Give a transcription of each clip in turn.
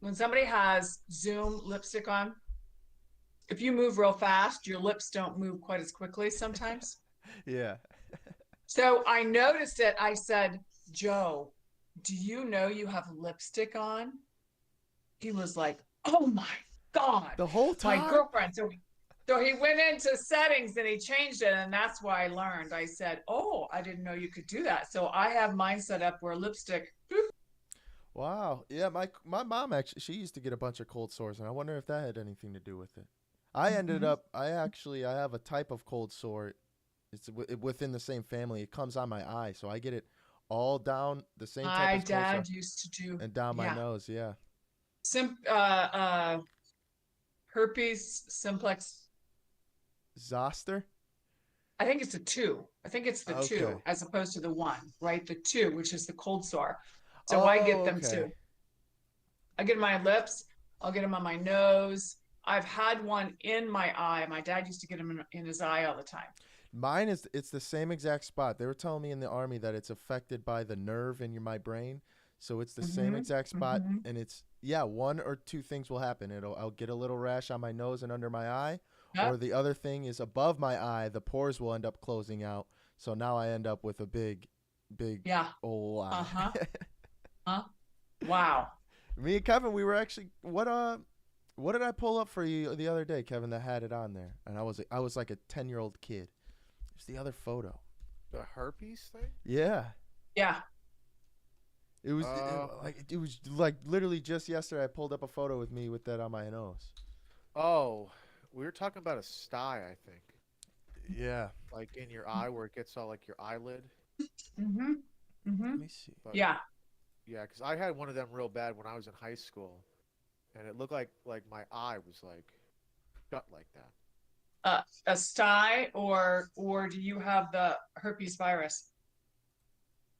when somebody has Zoom lipstick on, if you move real fast, your lips don't move quite as quickly sometimes. Yeah. So I noticed it. I said, Joe, do you know you have lipstick on? He was like, oh my God, The whole my time? girlfriend. So he went into settings and he changed it. And that's why I learned. I said, oh, I didn't know you could do that. So I have mine set up where lipstick, Wow. Yeah, my mom actually she used to get a bunch of cold sores, and I wonder if that had anything to do with it. mhm. I have a type of cold sore. It's within the same family. It comes on my eye, so I get it all down the same type My as cold sore dad used to do, and down my yeah, nose. Yeah. sim, herpes simplex. Zoster? I think it's a two. I think it's the two Okay. as opposed to the one, right? The two, which is the cold sore. So I get Oh, them okay. too. I get them on my lips. I'll get them on my nose. I've had one in my eye. My dad used to get them in his eye all the time. Mine is it's the same exact spot. They were telling me in the army that it's affected by the nerve in my brain. So it's the same Hmm. exact spot Hmm. and it's yeah, one or two things will happen. I'll get a little rash on my nose and under my eye, or Yep. the other thing is above my eye, the pores will end up closing out. So now I end up with a big Yeah. old eye. Uh-huh. Huh. Wow. Me and Kevin, we were actually what did I pull up for you the other day, Kevin, that had it on there? And I was like a 10-year-old kid. It's the other photo. The herpes thing? Yeah. Uh It was like literally just yesterday. I pulled up a photo with me with that on my nose. oh, we were talking about a sty, I think. Yeah. Like in your eye where it gets all like your eyelid. Hmm. Hmm. Let me see. But Yeah. yeah, because I had one of them real bad when I was in high school, and it looked like my eye was like shut like that. A sty or do you have the herpes virus?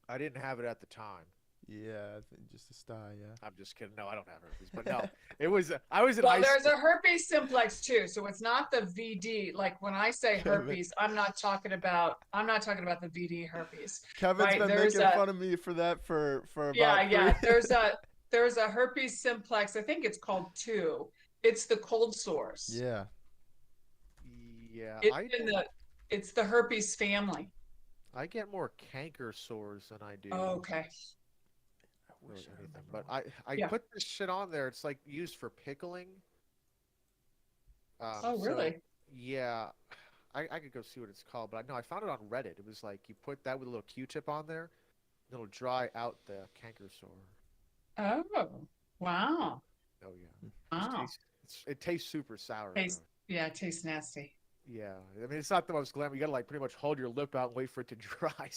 I didn't have it at the time. Yeah, I think just a sty. Yeah. I'm just kidding. No, I don't have herpes. But no, it was I was in Well, high there's school. a herpes simplex too. So it's not the VD. Like when I say Kevin. herpes, I'm not talking about the VD herpes, Kevin's right? been There's making a fun of me for that for yeah, about three. yeah. There's a herpes simplex. I think it's called two. It's the cold sores. Yeah. Yeah, It's in the it's the herpes family. I get more canker sores than I do Okay. I really wish I anything. remember But all. I Yeah. put this shit on there. It's like used for pickling. Oh, So really? yeah, I could go see what it's called, but I know I found it on Reddit. It was like you put that with a little Q-tip on there, it'll dry out the canker sore. Oh, wow. Oh yeah, just Wow. tastes. It tastes super sour though. Tastes, yeah, it tastes nasty. Yeah, I mean it's not the most glamorous. You gotta like pretty much hold your lip out and wait for it to dry.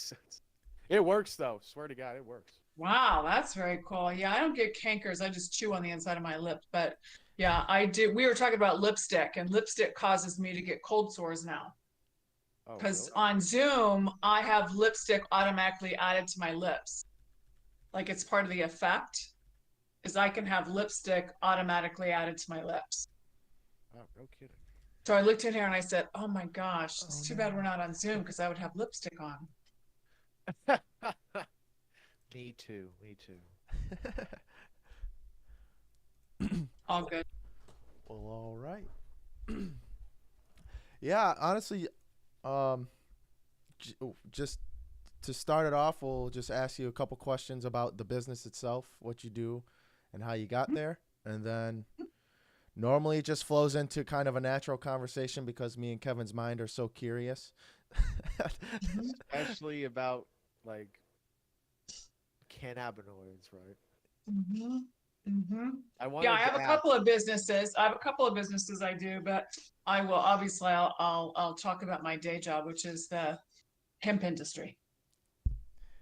It works though. Swear to God, it works. Wow, that's very cool. Yeah, I don't get cankers. I just chew on the inside of my lips. But yeah, I do. We were talking about lipstick, and lipstick causes me to get cold sores now. Oh Because really? on Zoom, I have lipstick automatically added to my lips. Like it's part of the effect, is I can have lipstick automatically added to my lips. Oh no kidding. So I looked in here and I said, oh my gosh, Oh it's too bad we're no. not on Zoom because I would have lipstick on. Me too. Me too. All good. Well, all right. Yeah, honestly, um, just to start it off, we'll just ask you a couple questions about the business itself, what you do, and how you got there, and then normally it just flows into kind of a natural conversation because me and Kevin's mind are so curious. Mhm. Especially about like cannabinoids, right? Mm-hmm. Mm-hmm. I Yeah, I wanted have to a ask, couple of businesses. I have a couple of businesses I do, but I will obviously I'll talk about my day job, which is the hemp industry.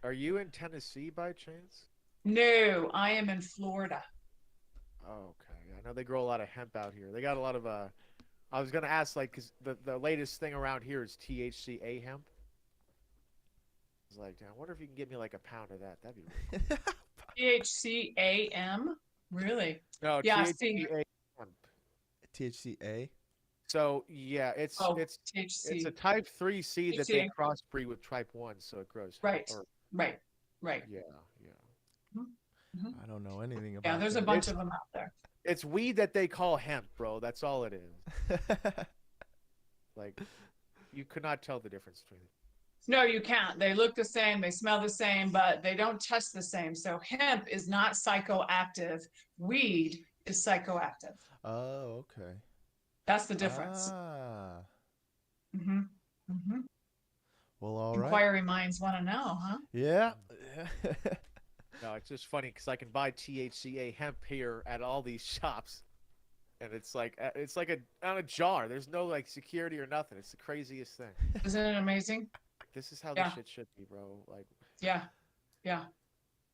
are you in Tennessee by chance? No, I am in Florida. Oh, okay. I know they grow a lot of hemp out here. They got a lot of I was gonna ask like, cause the latest thing around here is THCA hemp. It's like, I wonder if you can get me like a pound of that. That'd be really cool. THCAM? Really? No, Yeah, see. THCA hemp. THCA. So yeah, Oh, it's a THC. type 3 seed that they THCA. crossbreed with type 1, so it grows. Right. Or Right. Right. yeah, yeah. Mhm. Mhm. I don't know anything Yeah, about there's a that. bunch of them out there. It's weed that they call hemp, bro. That's all it is. Like, you could not tell the difference between it. No, you can't. They look the same, they smell the same, but they don't test the same. So hemp is not psychoactive. Weed is psychoactive. Oh, okay. That's the difference. Ah, hmm hmm well, all right. Inquiry minds want to know, huh? Yeah. No, it's just funny because I can buy THCA hemp here at all these shops, and it's like a on a jar. There's no like security or nothing. It's the craziest thing. Isn't it amazing? This is how Yeah. the shit should be, bro. Like, Yeah. Yeah.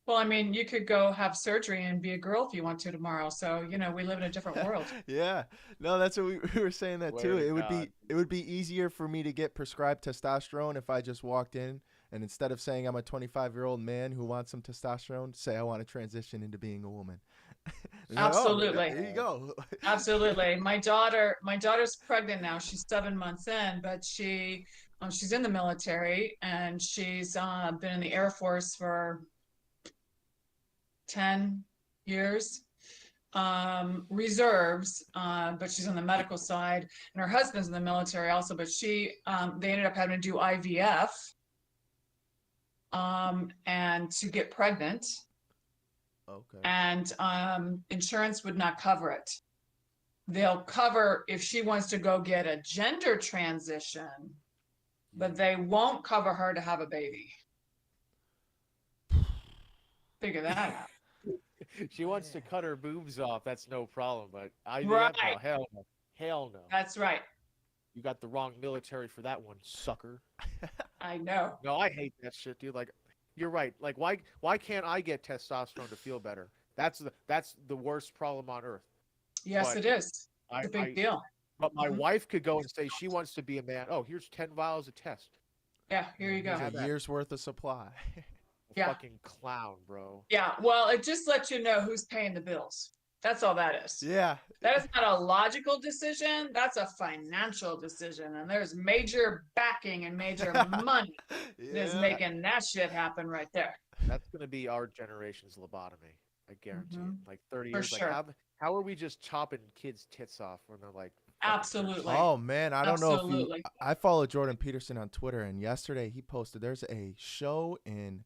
Well, I mean, you could go have surgery and be a girl if you want to tomorrow. So, we live in a different world. Yeah. No, that's what we were saying that swear too. to It would God. be easier for me to get prescribed testosterone if I just walked in and instead of saying I'm a 25-year-old man who wants some testosterone, say I want to transition into being a woman. It's like, oh, Absolutely. there you go. Absolutely. My daughter's pregnant now. She's 7 months in, but she's in the military and she's been in the Air Force for 10 years. Reserves, but she's on the medical side, and her husband's in the military also, but they ended up having to do IVF, and to get pregnant, Okay. and insurance would not cover it. They'll cover if she wants to go get a gender transition, but they won't cover her to have a baby. Figure that out. she wants to cut her boobs off. That's no problem. But IVF, Right. no, hell no, hell no. That's right. You got the wrong military for that one, sucker. I know. No, I hate that shit, dude. Like, you're right. Like, why can't I get testosterone to feel better? That's the worst problem on earth. Yes, But it is. It's a big deal. But my Mhm. wife could go and say she wants to be a man. Oh, here's 10 vials of test. Yeah, here you go. There's a year's worth of supply. Yeah. Fucking clown, bro. Yeah, well, it just lets you know who's paying the bills. That's all that is. Yeah. That is not a logical decision. That's a financial decision. And there's major backing and major money that is Yeah. making that shit happen right there. That's gonna be our generation's lobotomy. I guarantee it. Like 30 For years. sure. Like how are we just chopping kids' tits off when they're like fucking Absolutely. Oh man, I don't know if you. Absolutely. I follow Jordan Peterson on Twitter, and yesterday he posted there's a show in.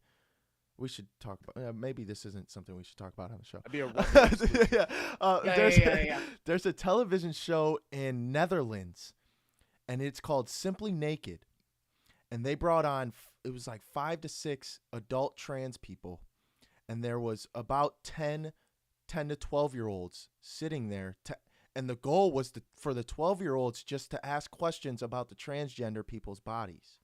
We should talk about. Maybe this isn't something we should talk about on the show. That'd be a one-day yeah. Yeah. There's a television show in Netherlands, and it's called Simply Naked, and they brought on. It was like 5 to 6 adult trans people, and there was about 10 to 12-year-olds sitting there and the goal was for the 12-year-olds just to ask questions about the transgender people's bodies.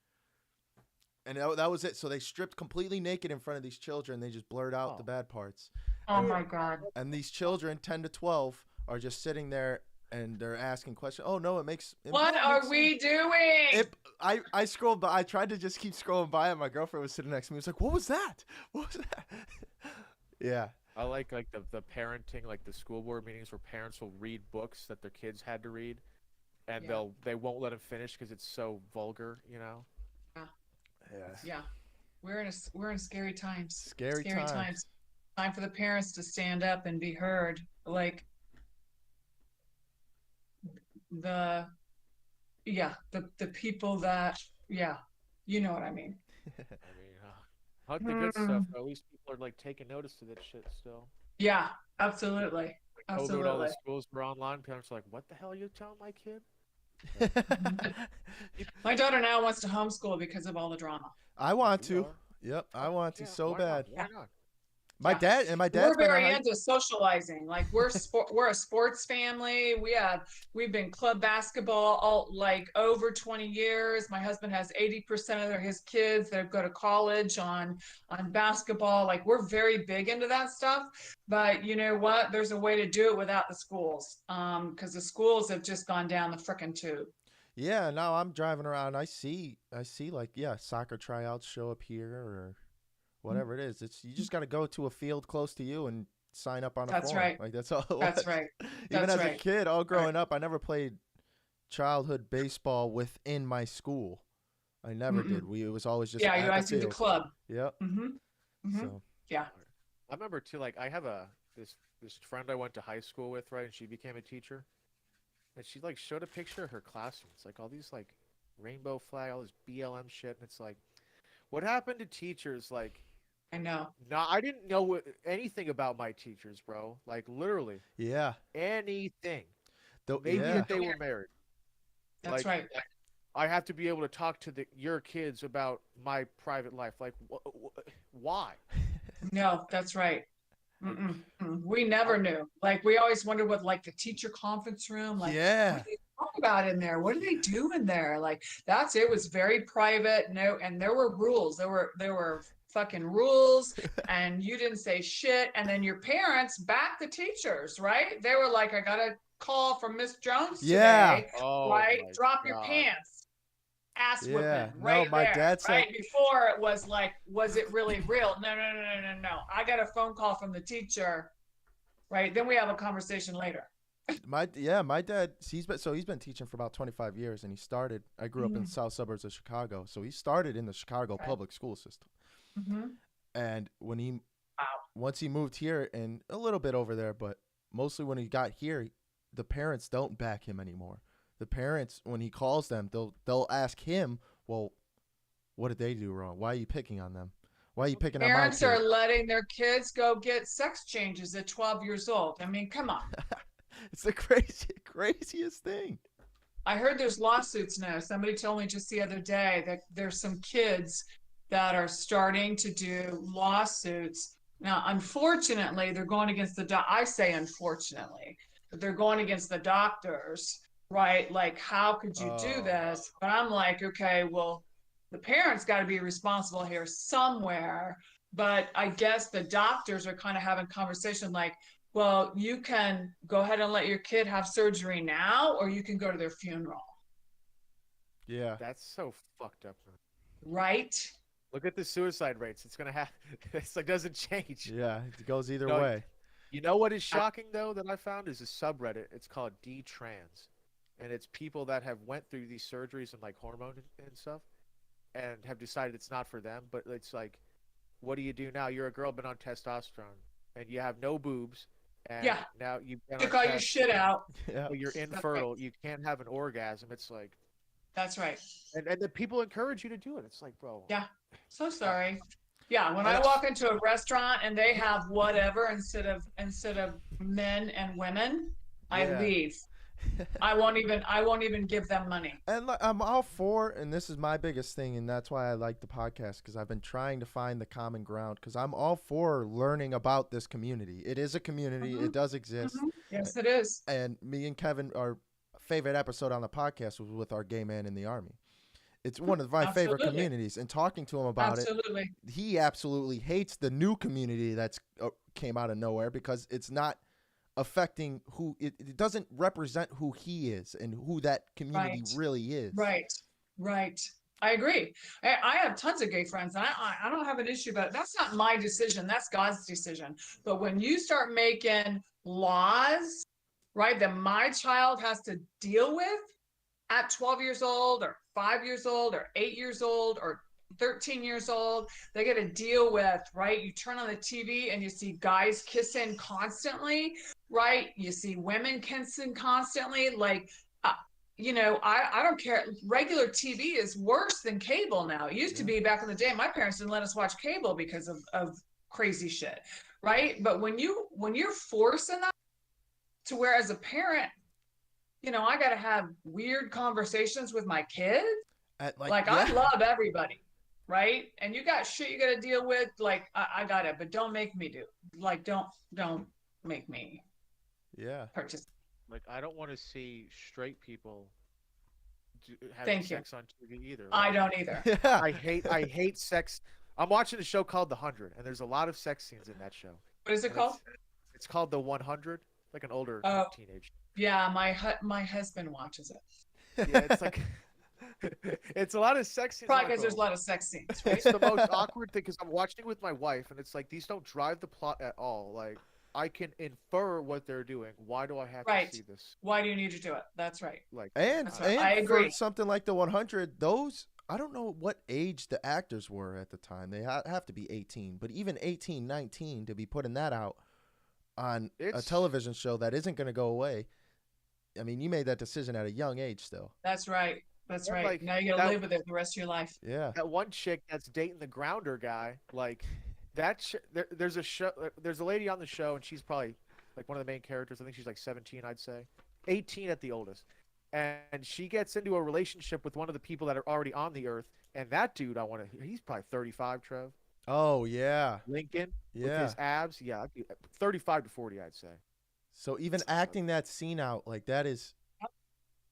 And that was it. So they stripped completely naked in front of these children. They just blurred out the bad parts. Oh my God. And these children, 10 to 12, are just sitting there and they're asking questions. Oh no, it makes. What are we doing? I scrolled by. I tried to just keep scrolling by, and my girlfriend was sitting next to me. I was like, "What was that? What was that?" Yeah. I like the parenting, like the school board meetings where parents will read books that their kids had to read, and they won't let them finish because it's so vulgar, you know. Yeah. We're in scary times. Scary times. Time for the parents to stand up and be heard. Like the people that, you know what I mean. I mean, hunt the good stuff. At least people are like taking notice to that shit still. Yeah, absolutely. Like, COVID, all the schools were online. Parents are like, "What the hell are you telling my kid?" My daughter now wants to homeschool because of all the drama. I want to. Yep, I want to so bad. Why not? My dad's We're very into socializing. Like we're a sports family. We've been club basketball all like over 20 years. My husband has 80% of his kids that go to college on basketball. Like we're very big into that stuff. But you know what? There's a way to do it without the schools. Because the schools have just gone down the frickin' tube. Yeah, now I'm driving around. I see like soccer tryouts show up here or whatever it is. You just got to go to a field close to you and sign up on a form. That's right. Like that's all. That's right. Even as That's a right. kid, all growing up, I never played childhood baseball within my school. I never did. It was always just you at guys the do the field. club. Yep. Mm-hmm. So Yeah. I remember too. Like I have this friend I went to high school with, right? And she became a teacher, and she like showed a picture of her classroom. It's like all these like rainbow flag, all this BLM shit, and it's like, what happened to teachers? Like, I know. no, I didn't know anything about my teachers, bro. Like literally Yeah. anything. Maybe Yeah. that they were married. That's Like right. I have to be able to talk to your kids about my private life. Like, why? No, that's right. Like, We I, never knew. Like we always wondered what like the teacher conference room, like what Yeah. do they talk about in there? What do they do in there? Like that's it was very private. No, and there were rules. There were fucking rules, and you didn't say shit. And then your parents backed the teachers, right? They were like, I got a call from Miss Jones Yeah. today, oh right? my Drop your god. pants. Ass Yeah. whipping No, right my there, dad said right before it was like, was it really real? No, no, no, no, no, no. I got a phone call from the teacher, right? Then we have a conversation later. my dad he's been teaching for about 25 years, and he started. I grew up in Mhm. south suburbs of Chicago, so he started in the Chicago Okay. public school system. Mm-hmm. And when he Wow. once he moved here, and a little bit over there, but mostly when he got here, the parents don't back him anymore. The parents, when he calls them, they'll ask him, well, what did they do wrong? Why are you picking on them? Why are you picking on my Parents are kid? letting their kids go get sex changes at 12 years old. I mean, come on. It's the craziest thing. I heard there's lawsuits now. Somebody told me just the other day that there's some kids that are starting to do lawsuits. Now, unfortunately, they're going against I say unfortunately, but they're going against the doctors, right? Like, how could you do Oh, this? But I'm like, okay, well, the parents got to be responsible here somewhere. But I guess the doctors are kind of having conversation like, well, you can go ahead and let your kid have surgery now, or you can go to their funeral, yeah. That's so fucked up, man. right? Look at the suicide rates. It's gonna have. It's like doesn't change. Yeah, it goes either No, way. you know what is shocking though that I found is a subreddit. It's called D-Trans, and it's people that have went through these surgeries and like hormone and stuff, and have decided it's not for them. But it's like, what do you do now? You're a girl been on testosterone, and you have no boobs, and Yeah, now you've been on took all your tests, shit out. Yeah. but you're That's right. infertile. You can't have an orgasm. It's like, That's right. and the people encourage you to do it. It's like, bro. Yeah. So sorry. Yeah, when And I walk into a restaurant and they have whatever instead of men and women, I Yeah. leave. I won't even give them money. And I'm all for, and this is my biggest thing, and that's why I like the podcast, because I've been trying to find the common ground, because I'm all for learning about this community. It is a community. Mhm. It does exist. Yes, it is. And me and Kevin, our favorite episode on the podcast was with our gay man in the Army. It's one of my favorite Absolutely. communities, and talking to him about Absolutely. it, he absolutely hates the new community that's came out of nowhere, because it's not affecting who it doesn't represent who he is and who that community Right. really is. Right. Right. I agree. I have tons of gay friends, and I don't have an issue, but that's not my decision. That's God's decision. But when you start making laws, right, that my child has to deal with at 12 years old or 5 years old or 8 years old or 13 years old, they got to deal with, right? You turn on the TV and you see guys kissing constantly, right? You see women kissing constantly. Like, I don't care. Regular TV is worse than cable now. It used to be back in the day. My parents didn't let us watch cable because of crazy shit, right? But when you're forcing that to where as a parent, I got to have weird conversations with my kids. Like I love everybody, right? And you got shit you got to deal with. Like I got it, but don't make me do. Like don't make me Yeah. purchase. Like I don't want to see straight people having Thank you. sex on TV either. I Like, don't either. Yeah. I hate sex. I'm watching a show called The 100, and there's a lot of sex scenes in that show. What is it And called? It's called The 100, like an older Oh. teenage. Yeah, my husband watches it. Yeah, it's like it's a lot of sex scenes. Probably I'm like, because there's a "Oh." lot of sex scenes, right? It's the most awkward thing because I'm watching it with my wife, and it's like these don't drive the plot at all. Like I can infer what they're doing. Why do I have Right. to see this? Why do you need to do it? That's right. Like And That's right. and I for agree. something like the 100, those I don't know what age the actors were at the time. They have to be 18, but even 18, 19 to be putting that out on a It's television show that isn't going to go away. I mean, you made that decision at a young age still. That's right. That's yeah, right. like Now you got to that live with it the rest of your life. Yeah. that one chick that's dating the grounder guy. Like there's a show. There's a lady on the show, and she's probably like one of the main characters. I think she's like 17, I'd say, 18 at the oldest. And she gets into a relationship with one of the people that are already on the earth. And that dude, he's probably 35, Trev. Oh, yeah. Lincoln with Yeah. his abs. Yeah, 35 to 40, I'd say. So even acting that scene out, like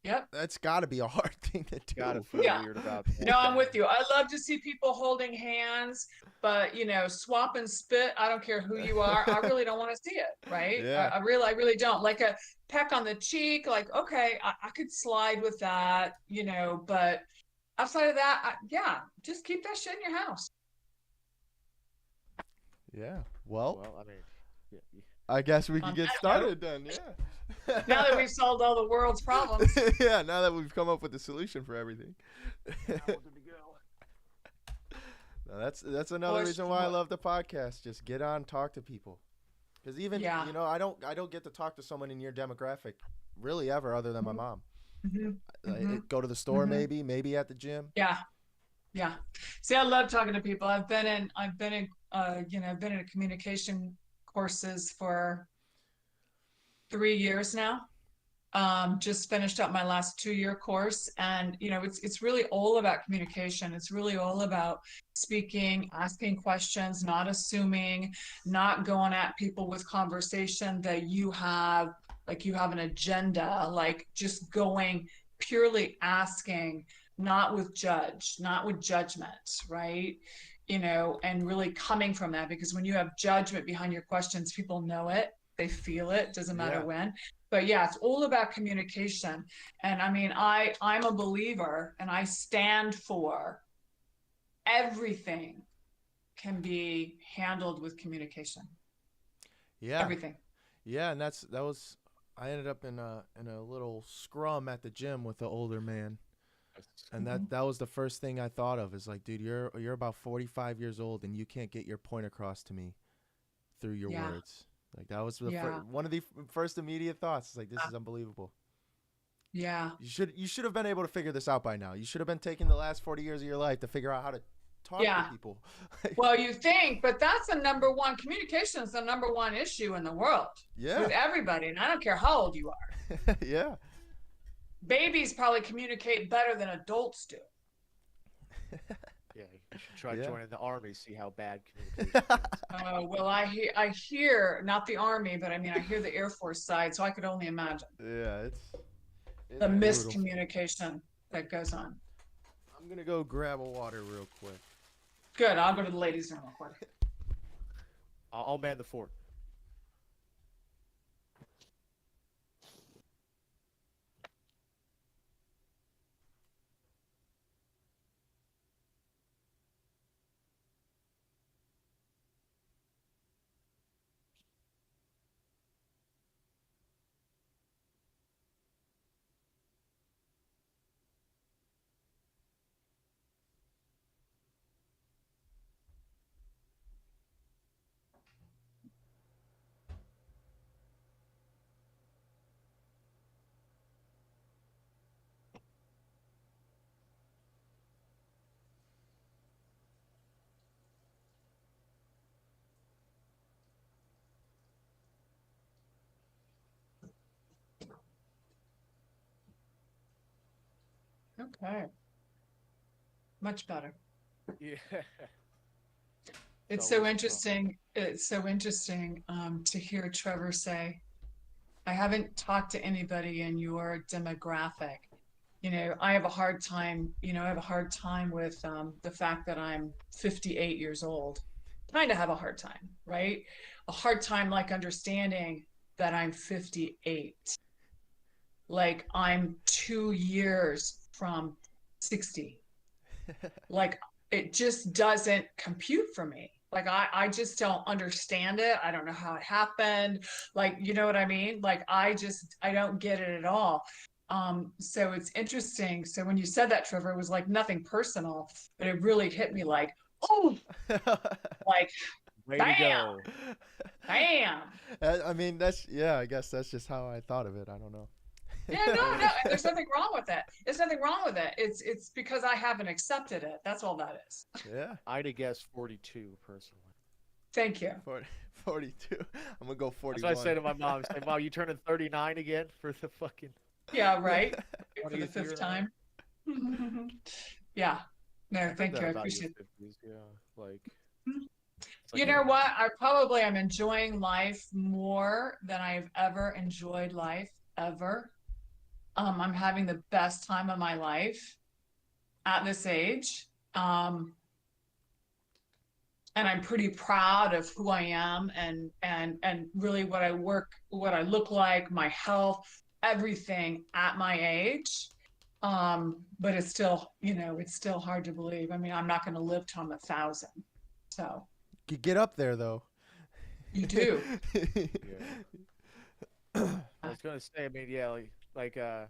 Yep. that's got to be a hard thing to do. Gotta feel Yeah. weird about that. No, I'm with you. I love to see people holding hands, but swap and spit. I don't care who you are. I really don't want to see it. Right. Yeah. I really don't. Like a peck on the cheek. Like, okay, I could slide with that, but outside of that, just keep that shit in your house. Yeah. Well, Well, I mean, yeah. I guess we can On get that started then. Yeah. Now that we've solved all the world's problems. Yeah, now that we've come up with a solution for everything. No, that's another Push reason why I forward. love the podcast. Just get on, talk to people. Because even Yeah. I don't get to talk to someone in your demographic really ever other than my mom. Mhm. Mhm. Go to the store Mhm. maybe at the gym. Yeah. Yeah. See, I love talking to people. I've been in communication courses for 3 years now. Just finished up my last 2-year course, and it's really all about communication. It's really all about speaking, asking questions, not assuming, not going at people with conversation that you have an agenda, like just going purely asking, not with judgment, right? And really coming from that, because when you have judgment behind your questions, people know it, they feel it, doesn't matter Yeah. when. But yeah, it's all about communication. And I mean, I'm a believer, and I stand for everything can be handled with communication. Yeah. Everything. Yeah, and I ended up in a little scrum at the gym with the older man. And that was the first thing I thought of is like, dude, you're about 45 years old and you can't get your point across to me through your Yeah. words. Like that was Yeah. one of the first immediate thoughts. It's like, this is unbelievable. Yeah. You should have been able to figure this out by now. You should have been taking the last 40 years of your life to figure out how to talk Yeah. to people. Well, you think, but that's communication is the number one issue in the world Yeah. with everybody. And I don't care how old you are. Yeah. Babies probably communicate better than adults do. Yeah, you should try Yeah. joining the army, see how bad communication is. Well, I hear not the Army, but I mean, I hear the Air Force side, so I could only imagine Yeah, it's the brutal. miscommunication that goes on. I'm gonna go grab a water real quick. Good. I'll go to the ladies' room real quick. I'll man the fort. Okay. Much better. Yeah. It's always so a interesting. It's so interesting to hear Trevor say, I haven't talked to anybody in your demographic. I have a hard time, with the fact that I'm 58 years old. Kind of have a hard time, right? A hard time like understanding that I'm 58. Like I'm 2 years from 60. Like it just doesn't compute for me. Like I just don't understand it. I don't know how it happened. Like, you know what I mean? Like I don't get it at all. So it's interesting. So when you said that, Trevor, it was like nothing personal, but it really hit me like, oh, like, Way to bam, go. bam. I mean, that's yeah. I guess that's just how I thought of it. I don't know. Yeah, no, no, and there's nothing wrong with that. There's nothing wrong with it. It's because I haven't accepted it. That's all that is. Yeah. I'd have guessed 42 personally. Thank you. 42. I'm gonna go That's 41. what I say to my mom. I say, Mom, you turning 39 again for the fucking Yeah, right. For the 20th year fifth now? time. Yeah. No, I heard thank that you. I about your appreciate it. 50s, yeah. Like, Mhm. it's like You know what? I probably am enjoying life more than I've ever enjoyed life ever. I'm having the best time of my life at this age. And I'm pretty proud of who I am and really what I look like, my health, everything at my age. But it's still, it's still hard to believe. I mean, I'm not going to live till I'm 1,000. So You get up there though. you do. Yeah. I was gonna say, I mean, yeah,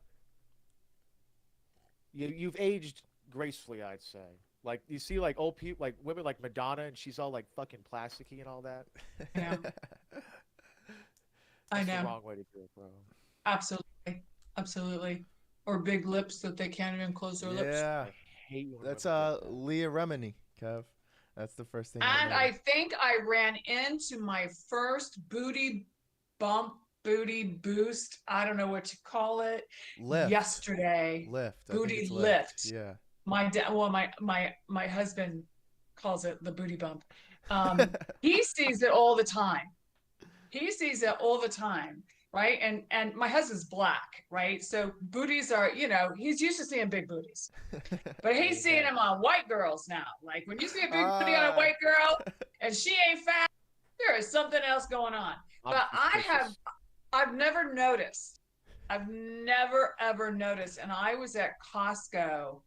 you've aged gracefully, I'd say. Like you see, like old people, like women, like Madonna, and she's all like fucking plasticky and all that. Yeah, I That's the know. wrong way to do it, bro. Absolutely. Absolutely. Or big lips that they can't even close their lips. Yeah. I hate when That's women do that. Leah Remini, Kev. That's the first thing. And I noticed. think I ran into my first booty bump, booty boost. I don't know what you call it. Lift. Yesterday. Lift. I think Booty it's lift. Yeah. My dad, well, my husband calls it the booty bump. He sees it all the time. He sees it all the time, right? And my husband's black, right? So booties are, he's used to seeing big booties. But he's seeing them on white girls now. Like when you see a big booty on a white girl and she ain't fat, there is something else going on. But I've never noticed. I've never ever noticed. And I was at Costco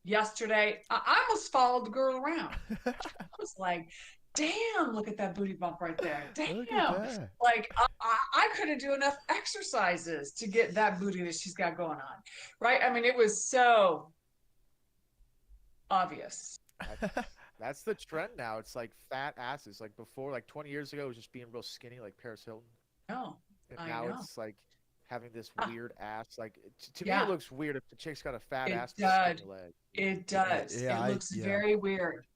yesterday. I almost followed the girl around. I was like, damn, look at that booty bump right there. Look Damn. at that. Like I couldn't do enough exercises to get that booty that she's got going on. Right? I mean, it was so obvious. That's the trend now. It's like fat asses. Like before, like 20 years ago, it was just being real skinny, like Paris Hilton. No, And I now know. it's like having this weird ass. Like to me, Yeah. it looks weird if the chick's got a fat It ass with does. skinny legs. It does. Yeah, It looks very weird.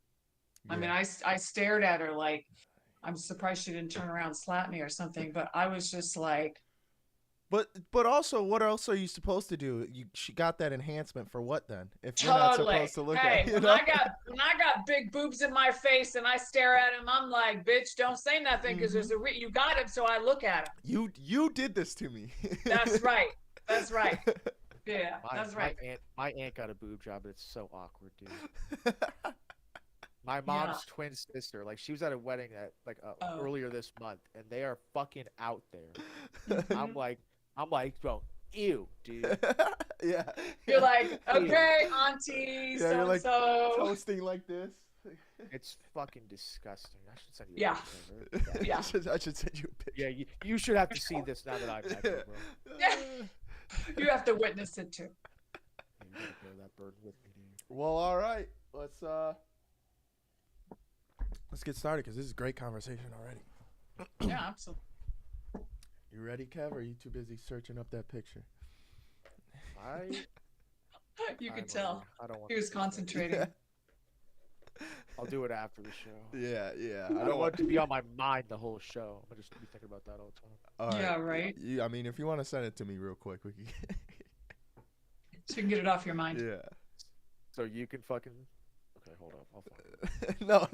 I mean, Yeah. I stared at her like, I'm surprised she didn't turn around and slap me or something, but I was just like, But also, what else are you supposed to do? She got that enhancement for what then? If you're not totally. supposed to look Hey, at, you when know? I got big boobs in my face and I stare at him, I'm like, bitch, don't say nothing because there's you got him, so I look at him. You did this to me. That's right. That's right. Yeah, that's right. My aunt got a boob job, but it's so awkward, dude. My mom's twin sister, like she was at a wedding at earlier this month, and they are fucking out there. I'm like, bro, ew, dude. Yeah. You're like, okay, auntie, Yeah, you're like so. toasting like this. It's fucking disgusting. I should send you. Yeah. A picture of it. Yeah. I should send you a picture. Yeah, you should have to see this now that I've met you, bro. Yeah. You have to witness it too. You gotta bear that burden with me, dude. Well, all right. Let's get started because this is great conversation already. Yeah, absolutely. You ready, Kev? Or are you too busy searching up that picture? You could tell I don't want. he was concentrating. I'll do it after the show. Yeah. I don't want it to be on my mind the whole show. I'm gonna just be thinking about that all the time. All right. Yeah, right. I mean, if you want to send it to me real quick, we can. So you can get it off your mind. Yeah. So you can fucking. Okay, hold up. I'll find it. No.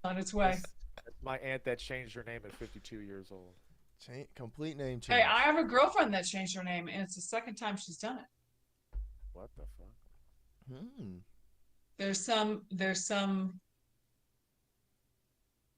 On its way. That's my aunt that changed her name at 52 years old. Complete name change. Hey, I have a girlfriend that changed her name, and it's the second time she's done it. What the fuck? There's some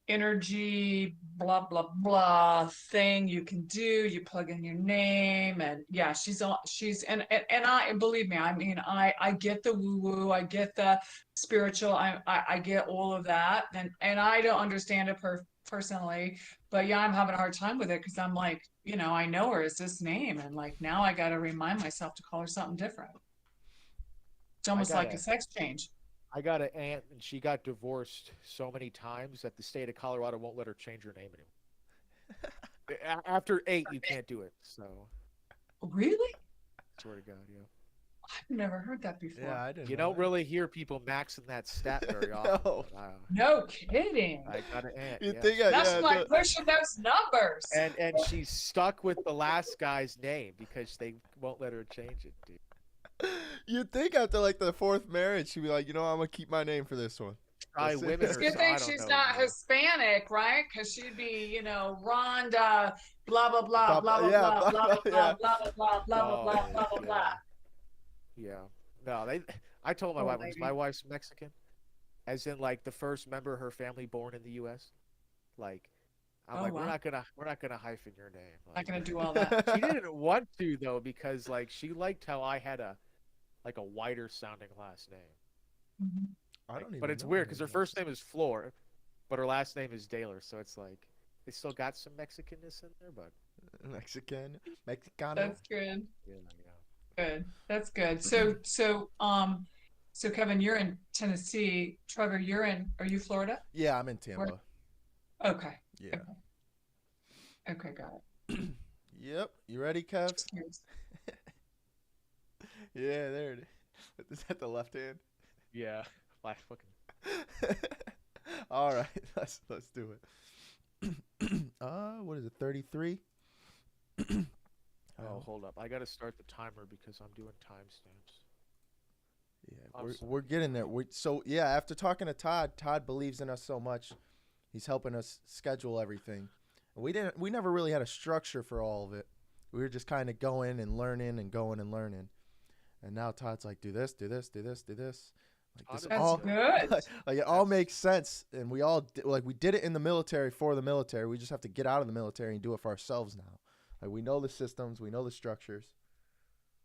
energy blah blah blah thing you can do. You plug in your name, and yeah, she's and I believe me. I mean, I get the woo woo. I get the spiritual. I get all of that, and I don't understand it personally, but yeah, I'm having a hard time with it because I'm like, I know her as this name, and like now I got to remind myself to call her something different. It's I almost got like a a sex change. I got an aunt, and she got divorced so many times that the state of Colorado won't let her change her name anymore. After 8, you can't do it. So, Really? swear to God, yeah. I've never heard that before. Yeah, I didn't You know don't that. really hear people maxing that stat very often. No. But No kidding. I got an aunt, You yeah. think, That's yeah, like pushing those numbers. And she's stuck with the last guy's name because they won't let her change it, dude. you'd think after like the 4th marriage, she'd be like, I'm gonna keep my name for this one. Try That's it. women It's or a good so, thing I don't she's know. not Hispanic, right? Because she'd be, Rhonda, blah blah blah, blah blah Yeah, blah, blah blah yeah. blah, blah blah blah, blah blah blah, Oh, blah blah blah. yeah. No, I told my Poor wife, because lady. my wife's Mexican, as in like the first member of her family born in the U.S. Like, I'm Oh, like, wow. we're not gonna hyphen your name. Not Like, gonna do all that. she didn't want to though, because like she liked how I had a whiter sounding last name. Mhm. I don't even But it's know weird because her any first name is Flor, but her last name is Daler, so it's like they still got some Mexicanness in there, but Mexican, Mexicano. That's good. yeah. Good. That's good. So Kevin, you're in Tennessee. Trevor, are you Florida? Yeah, I'm in Tampa. Okay. Yeah. Okay, got it. Yep. You ready, Kev? Just curious. Yeah, there it is. Is that the left hand? Yeah, like fucking. All right, let's do it. What is it? 33. Oh, hold up! I gotta start the timer because I'm doing timestamps. Yeah, I'm sorry. we're getting there. After talking to Todd believes in us so much. He's helping us schedule everything. We never really had a structure for all of it. We were just kind of going and learning and going and learning. And now Todd's like, do this, do this, do this, do this. Like this That's all good. like it all makes sense, and we all we did it in the military for the military. We just have to get out of the military and do it for ourselves now. Like we know the systems, we know the structures.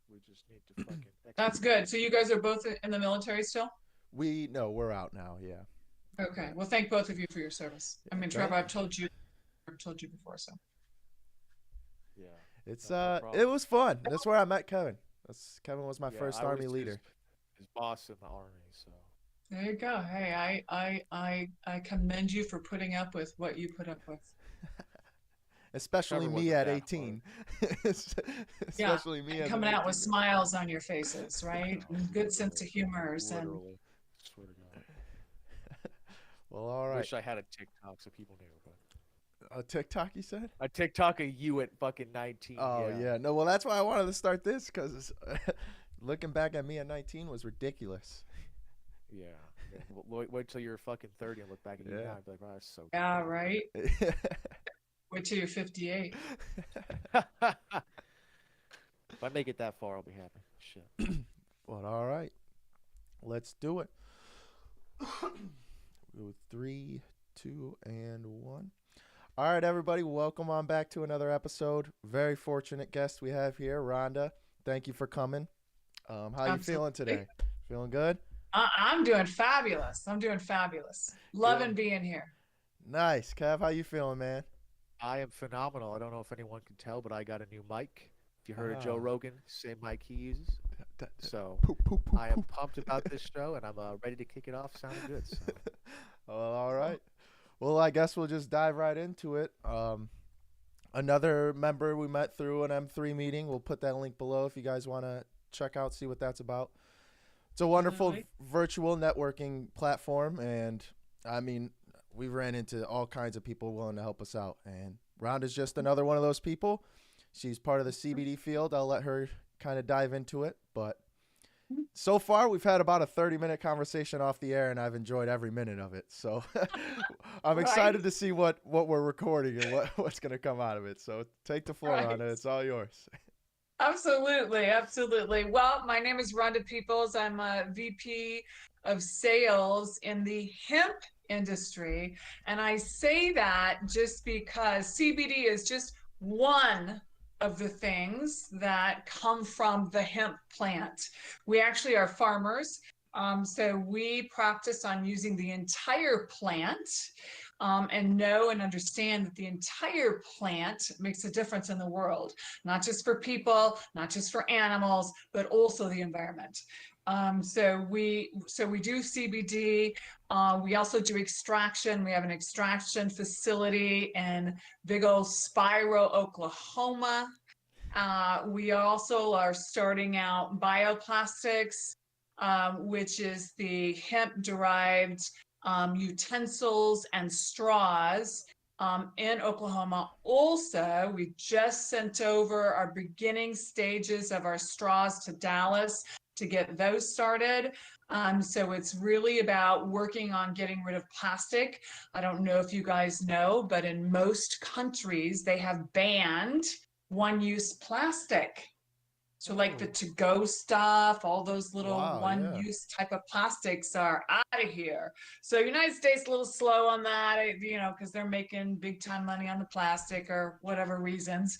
We just need to fucking. That's good. So you guys are both in the military still? We're out now. Yeah. Okay. Well, thank both of you for your service. I mean, Trevor, I've told you before, so. Yeah. It's No problem. it was fun. That's where I met Kevin. Kevin was my Yeah, first I Army was leader. His boss in the army, so. There you go. Hey, I commend you for putting up with what you put up with. Especially Trevor me wasn't at that 18. Especially me And as coming an out with 18-year-old. smiles on your faces, right? No, And good sense of literally, humors and literally. Swear to God. Well, all right. Wish I had a TikTok so people knew. But A TikTok, you said? a TikTok of you at fucking 19. Oh yeah. No, well that's why I wanted to start this because looking back at me at 19 was ridiculous. Yeah. Wait till you're fucking 30 and look back at you Yeah. now and be like, wow, that's so. yeah, right. Wait till you're 58. If I make it that far, I'll be happy. Shit. But all right, let's do it. We'll go 3, 2, and 1. All right, everybody, welcome on back to another episode. Very fortunate guest we have here, Rhonda. Thank you for coming. How you feeling Absolutely. today? Feeling good? I'm doing fabulous. I'm doing fabulous. Loving Good. being here. Nice, Kev. How you feeling, man? I am phenomenal. I don't know if anyone can tell, but I got a new mic. If you heard of Joe Oh. Rogan, same mic he uses. So Poop, poop, poop, I am poop. pumped about this show, and I'm ready to kick it off. Sounding good. So. Well, all right. Well, I guess we'll just dive right into it. Another member we met through an M3 meeting. We'll put that link below if you guys want to check out, see what that's about. It's a wonderful Absolutely. virtual networking platform, and I mean, we ran into all kinds of people willing to help us out. And Rhonda's just another one of those people. She's part of the CBD field. I'll let her kind of dive into it, but so far we've had about a 30-minute conversation off the air, and I've enjoyed every minute of it. So I'm excited to see what we're recording and what's going to come out of it. So take the floor, Right. Rhonda. It's all yours. Absolutely, absolutely. Well, my name is Rhonda Peoples. I'm a VP of sales in the hemp industry. And I say that just because CBD is just one of the things that come from the hemp plant. We actually are farmers. So we practice on using the entire plant. and know and understand that the entire plant makes a difference in the world, not just for people, not just for animals, but also the environment. So we do CBD. We also do extraction. We have an extraction facility in big old Spiro, Oklahoma. We also are starting out bioplastics, which is the hemp-derived utensils and straws in Oklahoma. Also, we just sent over our beginning stages of our straws to Dallas to get those started. So it's really about working on getting rid of plastic. I don't know if you guys know, but in most countries, they have banned one-use plastic. So like the to-go stuff, all those little one-use type of plastics are out of here. So United States a little slow on that, because they're making big time money on the plastic or whatever reasons.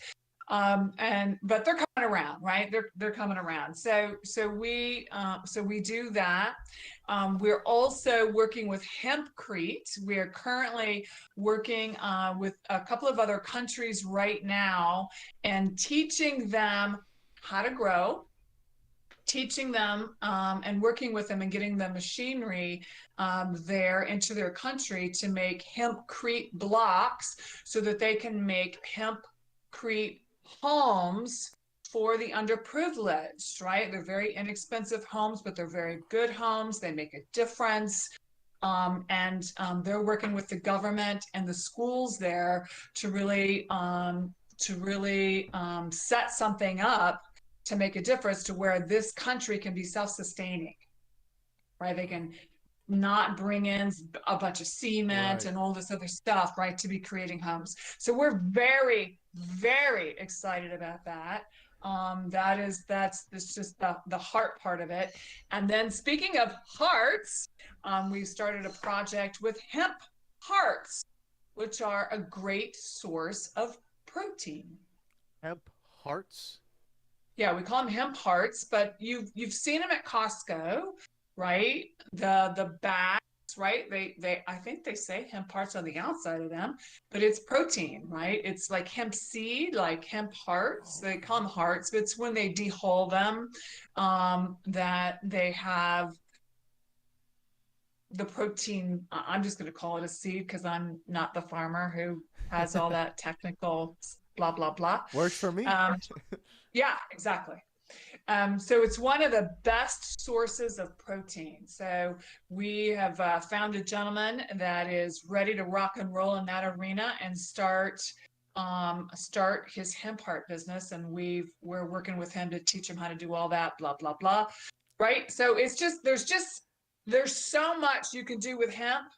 But they're coming around, right? They're coming around. So we do that. We're also working with Hempcrete. We are currently working with a couple of other countries right now and teaching them how to grow, teaching them and working with them and getting the machinery there into their country to make hempcrete blocks so that they can make hempcrete homes for the underprivileged, right? They're very inexpensive homes, but they're very good homes. They make a difference. They're working with the government and the schools there to really set something up to make a difference to where this country can be self-sustaining, right? They can not bring in a bunch of cement and all this other stuff, right, to be creating homes. So we're very, very excited about that. That's just the heart part of it. And then speaking of hearts, we started a project with hemp hearts, which are a great source of protein. Hemp hearts? Yeah, we call them hemp hearts, but you've seen them at Costco, right? The bags, right? They I think they say hemp hearts on the outside of them, but it's protein, right? It's like hemp seed, like hemp hearts. They call them hearts, but it's when they dehull them that they have the protein. I'm just going to call it a seed because I'm not the farmer who has all that technical blah blah blah. Works for me. Yeah, exactly. So it's one of the best sources of protein. So we have found a gentleman that is ready to rock and roll in that arena and start his hemp heart business. And we're working with him to teach him how to do all that, blah, blah, blah. Right. So it's there's so much you can do with hemp.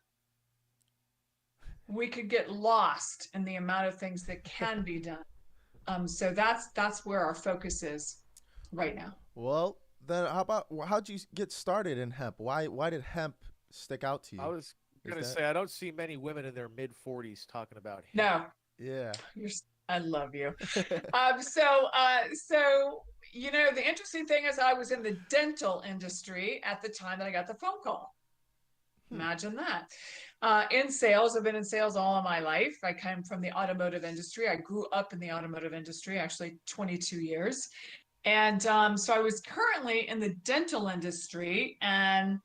We could get lost in the amount of things that can be done. So that's where our focus is right now. Well, then how'd you get started in hemp? Why did hemp stick out to you? I was gonna say I don't see many women in their mid-40s talking about hemp. No. Yeah. I love you. So the interesting thing is I was in the dental industry at the time that I got the phone call. Imagine that. In sales, I've been in sales all of my life. I came from the automotive industry. I grew up in the automotive industry, actually 22 years. And so I was currently in the dental industry, and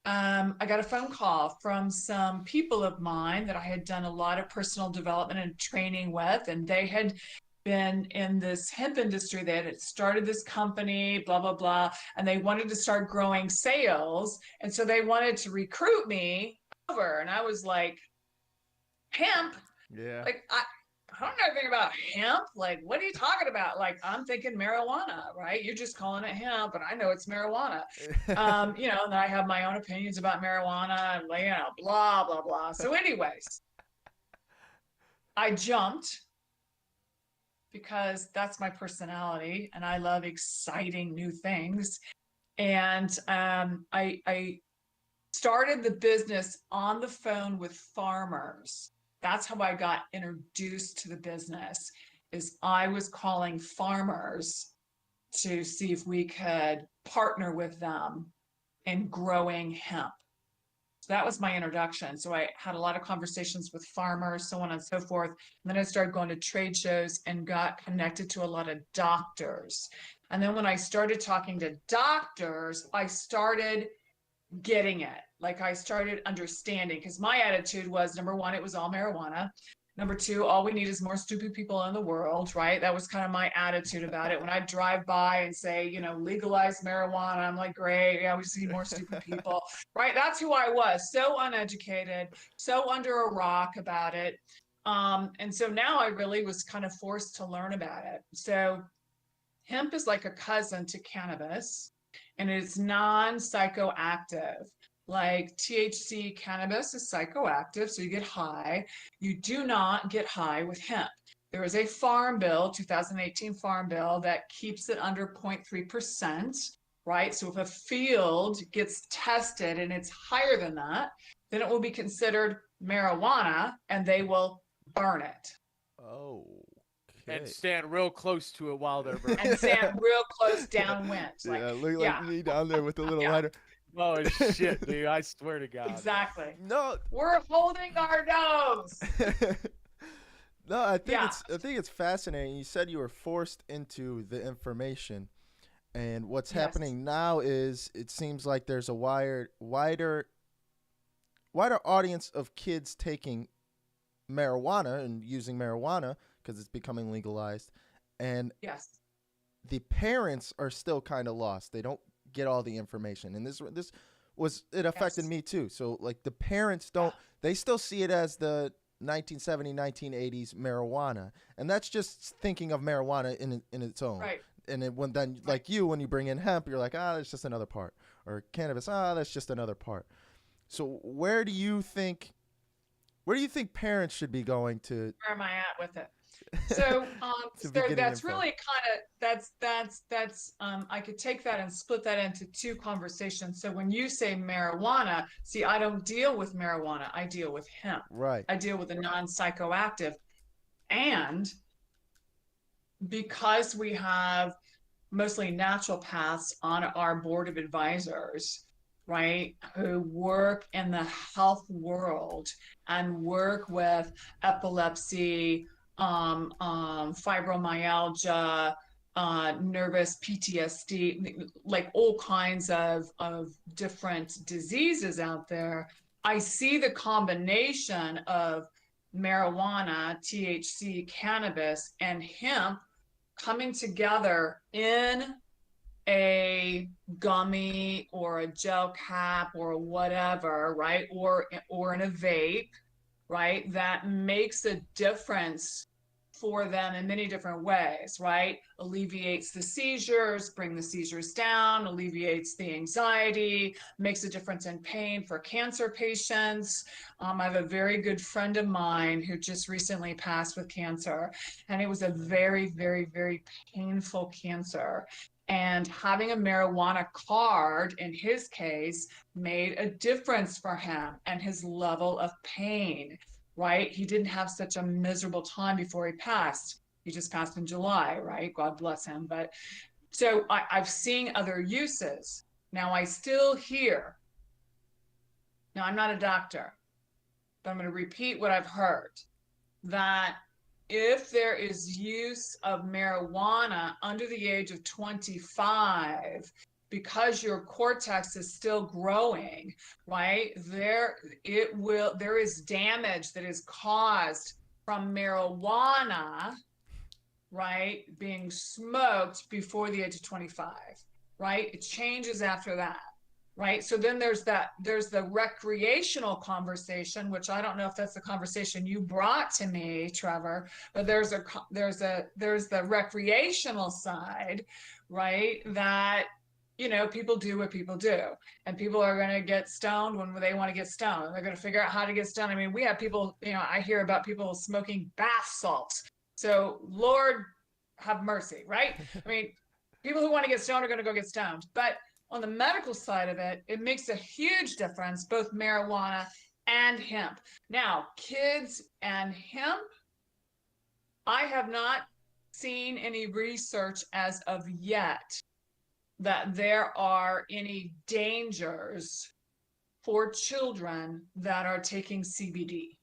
I got a phone call from some people of mine that I had done a lot of personal development and training with, and they had been in this hemp industry. They had started this company, blah, blah, blah, and they wanted to start growing sales. And so they wanted to recruit me over. And I was like, hemp? Yeah. Like, I don't know anything about hemp. Like, what are you talking about? Like, I'm thinking marijuana, right? You're just calling it hemp, but I know it's marijuana. And then I have my own opinions about marijuana and, blah, blah, blah. So anyways, I jumped because that's my personality and I love exciting new things. And I started the business on the phone with farmers. That's how I got introduced to the business, is I was calling farmers to see if we could partner with them in growing hemp. So that was my introduction. So I had a lot of conversations with farmers, so on and so forth. And then I started going to trade shows and got connected to a lot of doctors. And then when I started talking to doctors, I started getting it. Like I started understanding, because my attitude was, number one, it was all marijuana. Number two, all we need is more stupid people in the world, right? That was kind of my attitude about it. When I drive by and say, legalize marijuana, I'm like, great, yeah, we just need more stupid people, right? That's who I was, so uneducated, so under a rock about it. And so now I really was kind of forced to learn about it. So hemp is like a cousin to cannabis, and it's non-psychoactive. Like THC, cannabis is psychoactive, so you get high. You do not get high with hemp. There is a farm bill, 2018 farm bill, that keeps it under 0.3%, right? So if a field gets tested and it's higher than that, then it will be considered marijuana and they will burn it. Oh. And stand real close to it while they're burning. And stand real close downwind. Like, yeah, look like me down there with the little lighter. Oh shit, dude! I swear to God. Exactly. No, we're holding our nose. No, I think it's fascinating. You said you were forced into the information, and what's happening now is it seems like there's a wider audience of kids taking marijuana and using marijuana because it's becoming legalized, and the parents are still kind of lost. They don't get all the information, and this affected me too. So like the parents don't, they still see it as the 1970s, 1980s marijuana, and that's just thinking of marijuana in its own. Right. And then like when you bring in hemp, you're like, that's just another part, or cannabis, that's just another part. So where do you think parents should be going to? Where am I at with it? So, so that's really kind of, that's I could take that and split that into two conversations. So when you say marijuana, see, I don't deal with marijuana. I deal with hemp. Right. I deal with a non-psychoactive. And because we have mostly naturopaths on our board of advisors, right, who work in the health world and work with epilepsy, fibromyalgia, nervous PTSD, like all kinds of different diseases out there, I see the combination of marijuana, THC, cannabis, and hemp coming together in a gummy or a gel cap or whatever, right? Or in a vape, right? That makes a difference for them in many different ways, right? Alleviates the seizures, bring the seizures down, alleviates the anxiety, makes a difference in pain for cancer patients. I have a very good friend of mine who just recently passed with cancer, and it was a very, very, very painful cancer. And having a marijuana card, in his case, made a difference for him and his level of pain, right? He didn't have such a miserable time before he passed. He just passed in July, right? God bless him. But so I've seen other uses. Now I still hear, now I'm not a doctor, but I'm going to repeat what I've heard, that if there is use of marijuana under the age of 25, because your cortex is still growing, right? There is damage that is caused from marijuana, right? Being smoked before the age of 25, right? It changes after that. Right. So then there's the recreational conversation, which I don't know if that's the conversation you brought to me, Trevor, but there's the recreational side, right? That, people do what people do, and people are going to get stoned when they want to get stoned. They're going to figure out how to get stoned. I mean, we have people, I hear about people smoking bath salts. So Lord have mercy, right? I mean, people who want to get stoned are going to go get stoned, but on the medical side of it, it makes a huge difference, both marijuana and hemp. Now, kids and hemp, I have not seen any research as of yet that there are any dangers for children that are taking CBD.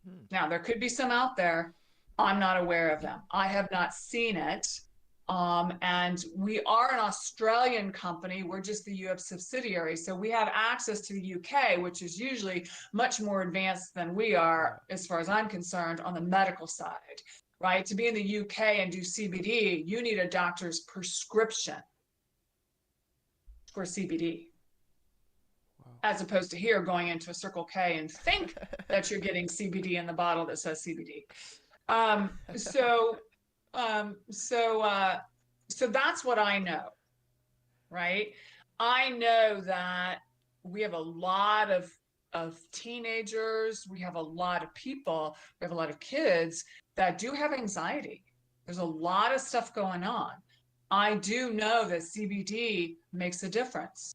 Hmm. Now, there could be some out there. I'm not aware of them. I have not seen it. And we are an Australian company. We're just the US subsidiary. So we have access to the UK, which is usually much more advanced than we are, as far as I'm concerned, on the medical side, right? To be in the UK and do CBD, you need a doctor's prescription for CBD, Wow. as opposed to here going into a Circle K and think that you're getting CBD in the bottle that says CBD. Um, so, so that's what I know, right? I know that we have a lot of teenagers, we have a lot of people, we have a lot of kids that do have anxiety. There's a lot of stuff going on. I do know that CBD makes a difference.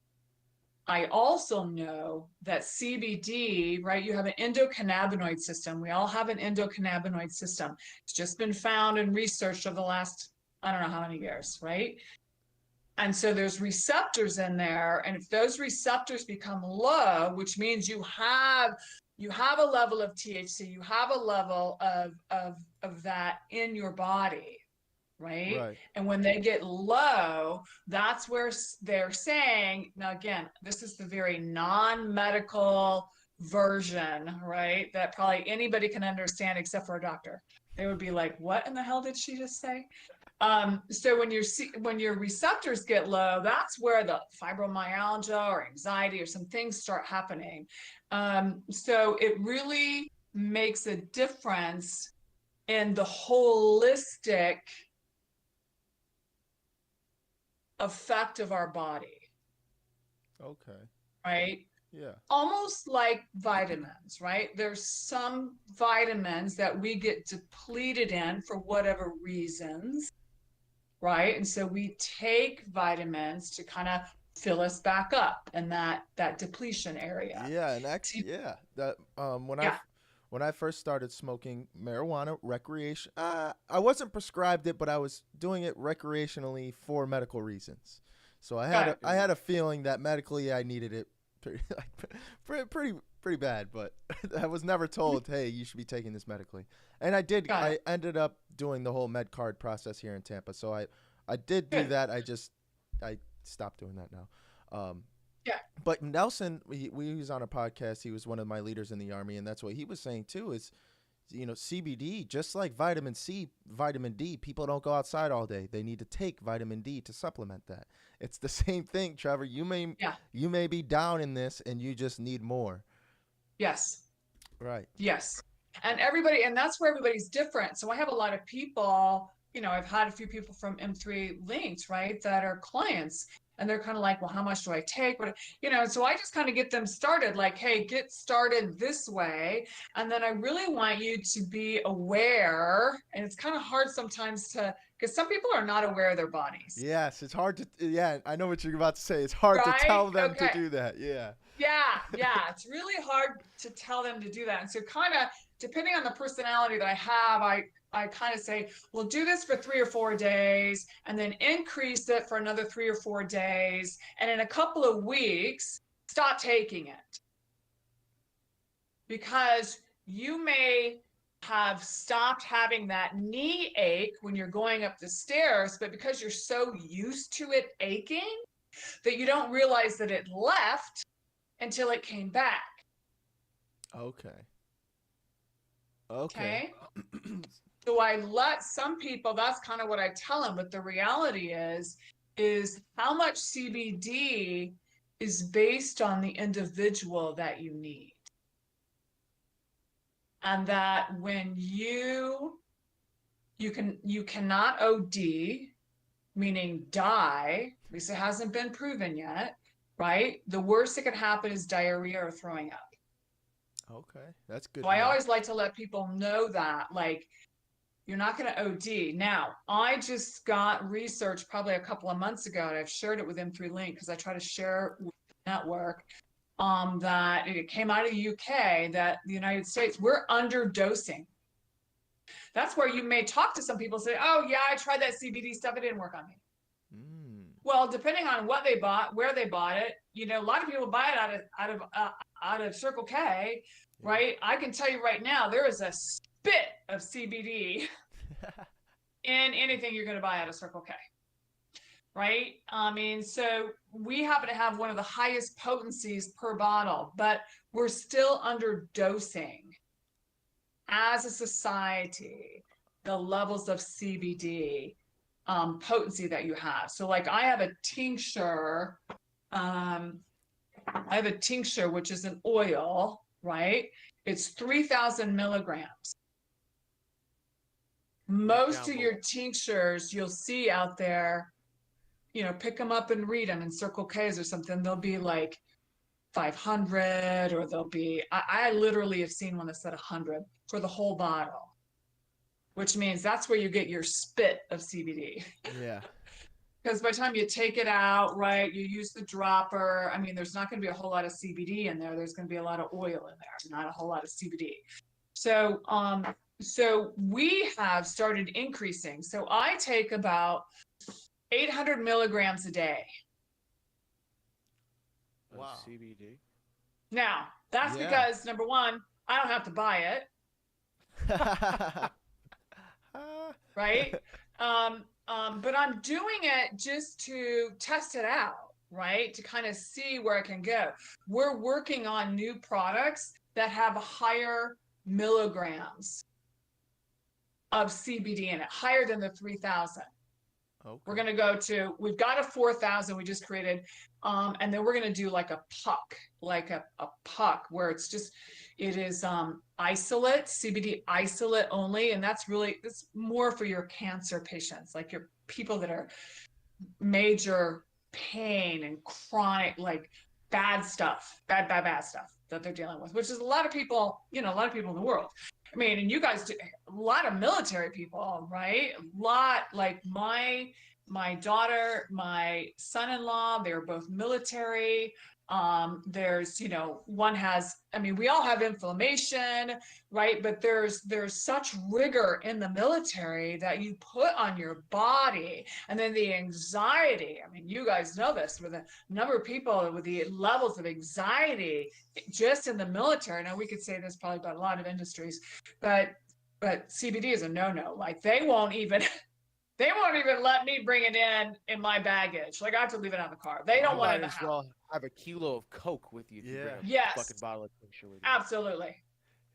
I also know that CBD, right? You have an endocannabinoid system. We all have an endocannabinoid system. It's just been found and researched over the last, I don't know how many years, right? And so there's receptors in there. And if those receptors become low, which means you have a level of THC, you have a level of that in your body, right? Right. And when they get low, that's where they're saying, now again, this is the very non-medical version, right? That probably anybody can understand except for a doctor. They would be like, what in the hell did she just say? So when your receptors get low, that's where the fibromyalgia or anxiety or some things start happening. So it really makes a difference in the holistic effect of our body, Okay. right? Yeah. Almost like vitamins, right? There's some vitamins that we get depleted in for whatever reasons, right? And so we take vitamins to kind of fill us back up in that depletion area. Yeah, and actually, yeah, that Yeah. when I first started smoking marijuana recreation, I wasn't prescribed it, but I was doing it recreationally for medical reasons. So Got I had a feeling that medically I needed it pretty pretty bad, but I was never told, hey, you should be taking this medically. And I did. Got I it. ended up doing the whole med card process here in Tampa. So I did do Good. that. I stopped doing that now. Yeah. But Nelson, we was on a podcast. He was one of my leaders in the Army, and that's what he was saying too. Is CBD, just like vitamin C, vitamin D. People don't go outside all day. They need to take vitamin D to supplement that. It's the same thing, Trevor. You may be down in this, and you just need more. Yes. Right. Yes. And that's where everybody's different. So I have a lot of people, I've had a few people from M3 Linked, right, that are clients. And they're kind of like, well, how much do I take? But, so I just kind of get them started like, hey, get started this way. And then I really want you to be aware. And it's kind of hard sometimes because some people are not aware of their bodies. Yes, it's hard to. Yeah, I know what you're about to say. It's hard Right? to tell them Okay. to do that. Yeah. Yeah. It's really hard to tell them to do that. And so kind of depending on the personality that I have, I kind of say, well, do this for 3 or 4 days and then increase it for another 3 or 4 days. And in a couple of weeks, stop taking it. Because you may have stopped having that knee ache when you're going up the stairs, but because you're so used to it aching that you don't realize that it left until it came back. Okay. Okay. So I let some people, that's kind of what I tell them, but the reality is how much CBD is based on the individual that you need. And that when you cannot OD, meaning die, at least it hasn't been proven yet, right? The worst that could happen is diarrhea or throwing up. Okay, that's good. So I always like to let people know that, like, you're not going to OD. Now, I just got research probably a couple of months ago, and I've shared it with M3 Link because I try to share with the network, that it came out of the UK that the United States, we're underdosing. That's where you may talk to some people and say, oh, yeah, I tried that CBD stuff. It didn't work on me. Well, depending on what they bought, where they bought it, you know, a lot of people buy it out of Circle K, Yeah. right? I can tell you right now, there is a spit of CBD in anything you're going to buy out of Circle K, right? I mean, so we happen to have one of the highest potencies per bottle, but we're still underdosing as a society the levels of CBD potency that you have. So like I have a tincture, which is an oil, right? It's 3,000 milligrams. Most of your tinctures you'll see out there, you know, pick them up and read them in Circle K's or something. They'll be like 500, or they'll be, I literally have seen one that said 100 for the whole bottle, which means that's where you get your spit of CBD. Yeah. Because by the time you take it out, right, you use the dropper. I mean, there's not going to be a whole lot of CBD in there. There's going to be a lot of oil in there, not a whole lot of CBD. So, so we have started increasing. So I take about 800 milligrams a day. Wow. CBD. Now, that's because number one, I don't have to buy it. Right? But I'm doing it just to test it out, right? To kind of see where I can go. We're working on new products that have higher milligrams of CBD in it, higher than the 3,000. Okay. We're going to go to, we've got a 4,000 we just created. And then we're going to do like a puck, where it's just, it is isolate, CBD isolate only. And that's really, it's more for your cancer patients, like your people that are major pain and chronic, like bad stuff, bad stuff that they're dealing with, which is a lot of people, you know, a lot of people in the world. I mean, and you guys do a lot of military people, right? A lot, like my daughter, my son-in-law, they're both military. There's, you know, one has, I mean, we all have inflammation, right? But there's such rigor in the military that you put on your body, and then the anxiety. I mean, you guys know this, with the number of people with the levels of anxiety just in the military. Now we could say this probably about a lot of industries, but CBD is a no-no. Like they won't even let me bring it in my baggage. Like I have to leave it on the car. They don't want it in the house. Well, have a kilo of Coke with you. Yeah. Yes. Fucking bottle of tincture with you. Absolutely.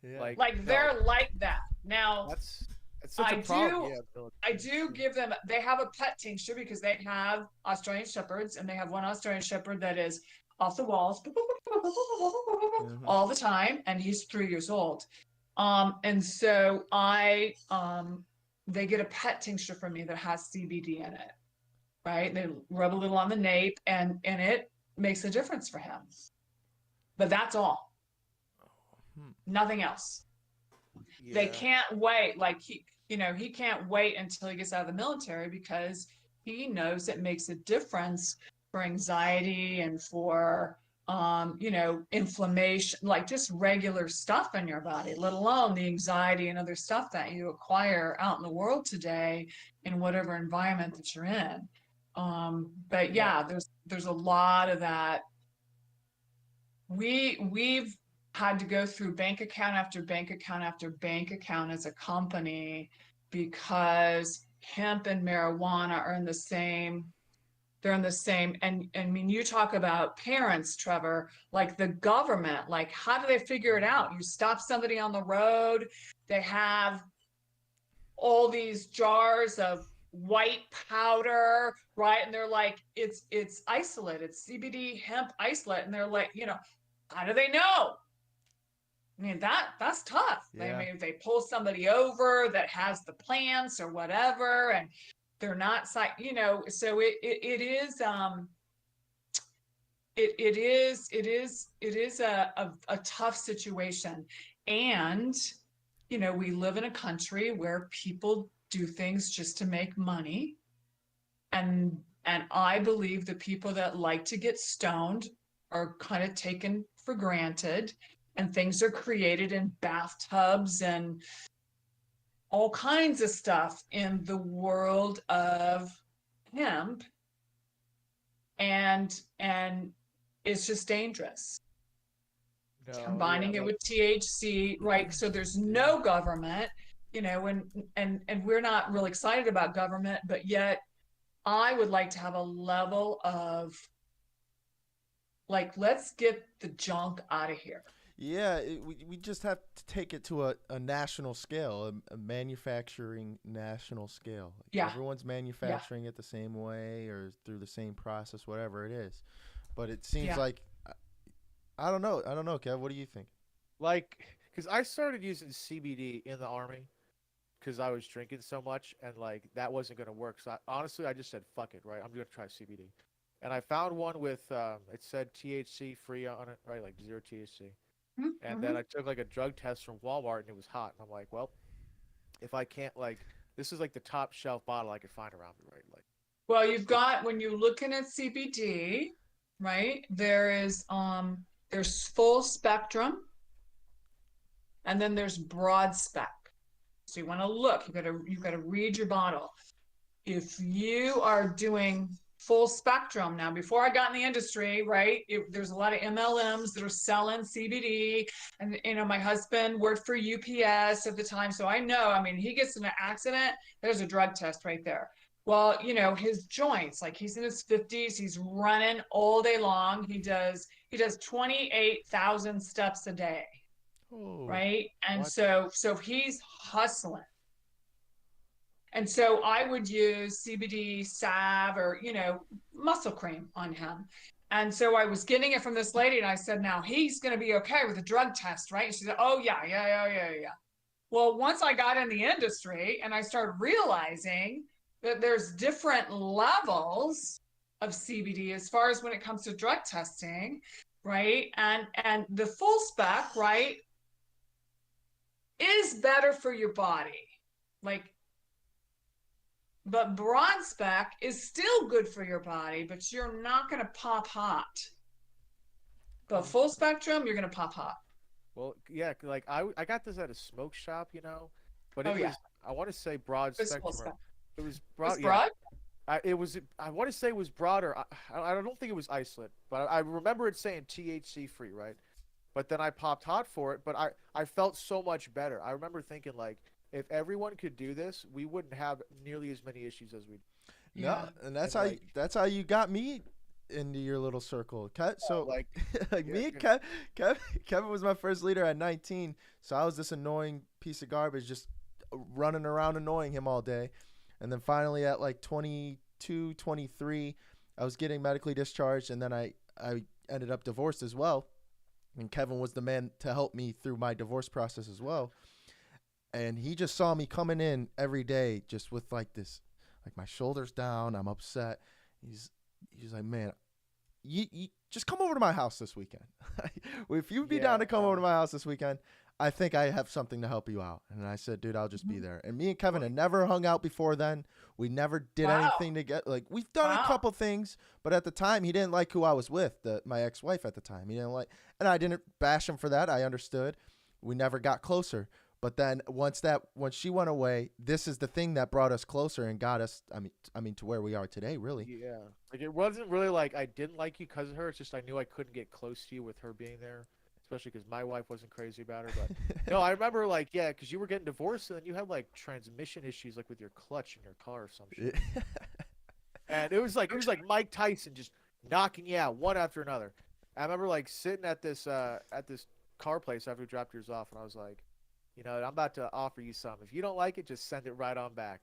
Yeah. Like they're like that. Now that's such a problem. I do give them, they have a pet tincture because they have Australian Shepherds, and they have one Australian Shepherd that is off the walls all the time, and he's 3 years old. And so they get a pet tincture from me that has CBD in it, right? They rub a little on the nape, and it makes a difference for him. But that's all. Nothing else. Yeah. They can't wait. Like he can't wait until he gets out of the military, because he knows it makes a difference for anxiety and for you know, inflammation, like just regular stuff in your body, let alone the anxiety and other stuff that you acquire out in the world today in whatever environment that you're in. But yeah, there's a lot of that. We've had to go through bank account after bank account after bank account as a company, because hemp and marijuana are in the same. They're in the same, and I mean, you talk about parents, Trevor, like the government, like how do they figure it out? You stop somebody on the road, they have all these jars of white powder, right? And they're like, it's isolate, it's CBD hemp isolate, and they're like, you know, how do they know? I mean, that's tough. Yeah. I mean, if they pull somebody over that has the plants or whatever, and they're not, you know, so it is a tough situation. And, you know, we live in a country where people do things just to make money. And I believe the people that like to get stoned are kind of taken for granted, and things are created in bathtubs and all kinds of stuff in the world of hemp and it's just dangerous. No, Combining yeah, it like with THC, right? So there's no government, and we're not really excited about government, but yet I would like to have a level of like, let's get the junk out of here. Yeah, we just have to take it to a national scale, a manufacturing national scale. Like Yeah, everyone's yeah, manufacturing it the same way or through the same process, whatever it is. But it seems yeah. like I don't know. I don't know, Kev. What do you think? like because I started using CBD in the army because I was drinking so much and like that wasn't gonna work. So honestly, I just said fuck it, right? I'm gonna try CBD, and I found one with it said THC free on it, right? Like zero THC. And then Mm-hmm. I took like a drug test from Walmart and it was hot, and I'm like, well, if I can't like this is like the top shelf bottle I could find around me, right? Like Well, you've got when you're looking at CBD, right? There's full spectrum and then there's broad spec. So you want to look, you gotta read your bottle. If you are doing full spectrum now, before I got in the industry, right? There's a lot of MLMs that are selling CBD, and my husband worked for UPS at the time, so I know. I mean, he gets in an accident, there's a drug test right there. Well, his joints, like he's in his 50s, he's running all day long. He does 28,000 steps a day, Oh, right? And what? so he's hustling. And so I would use CBD salve or, muscle cream on him. And so I was getting it from this lady and I said, now he's going to be okay with a drug test, right? And she said, oh, yeah, yeah, yeah, yeah, yeah. Well, once I got in the industry and I started realizing that there's different levels of CBD as far as when it comes to drug testing, right? And the full spec, right, is better for your body. Like, but broad spec is still good for your body, but you're not going to pop hot. But Mm. full spectrum, you're going to pop hot. Well, yeah, like I got this at a smoke shop, but Oh, it yeah. was I want to say broad It's full spectrum. spec. It was It's broad, yeah. broad. I want to say it was broader. I don't think it was isolate, but I remember it saying THC free, right? But then I popped hot for it, but I felt so much better. I remember thinking like if everyone could do this, we wouldn't have nearly as many issues as we do. no, Yeah. and And like that's how you got me into your little circle. So like like yeah, me and Kevin was my first leader at 19. So I was this annoying piece of garbage, just running around annoying him all day. And then finally at like 22, 23, I was getting medically discharged, and then I ended up divorced as well. And Kevin was the man to help me through my divorce process as well. And he just saw me coming in every day just with like this, like my shoulders down, I'm upset. He's he's like, man, you just come over to my house this weekend. If you'd be down yeah, to come over to my house this weekend, I think I have something to help you out. And I said, dude, I'll just be Mhm. there. And me and Kevin well, had never hung out before then. We never did Wow. anything to get like we've done a Wow. couple things, but at the time he didn't like who I was with, my ex-wife at the time. He didn't like, and I didn't bash him for that. I understood. We never got closer. But then once she went away, this is the thing that brought us closer and got us. I mean, to where we are today, really. yeah. Like it wasn't really like I didn't like you because of her. It's just I knew I couldn't get close to you with her being there, especially because my wife wasn't crazy about her. But no, I remember like yeah, because you were getting divorced and then you had like transmission issues like with your clutch in your car or some shit. And it was like Mike Tyson just knocking you out one after another. I remember like sitting at this car place after we dropped yours off, and I was like, I'm about to offer you some. If you don't like it, just send it right on back.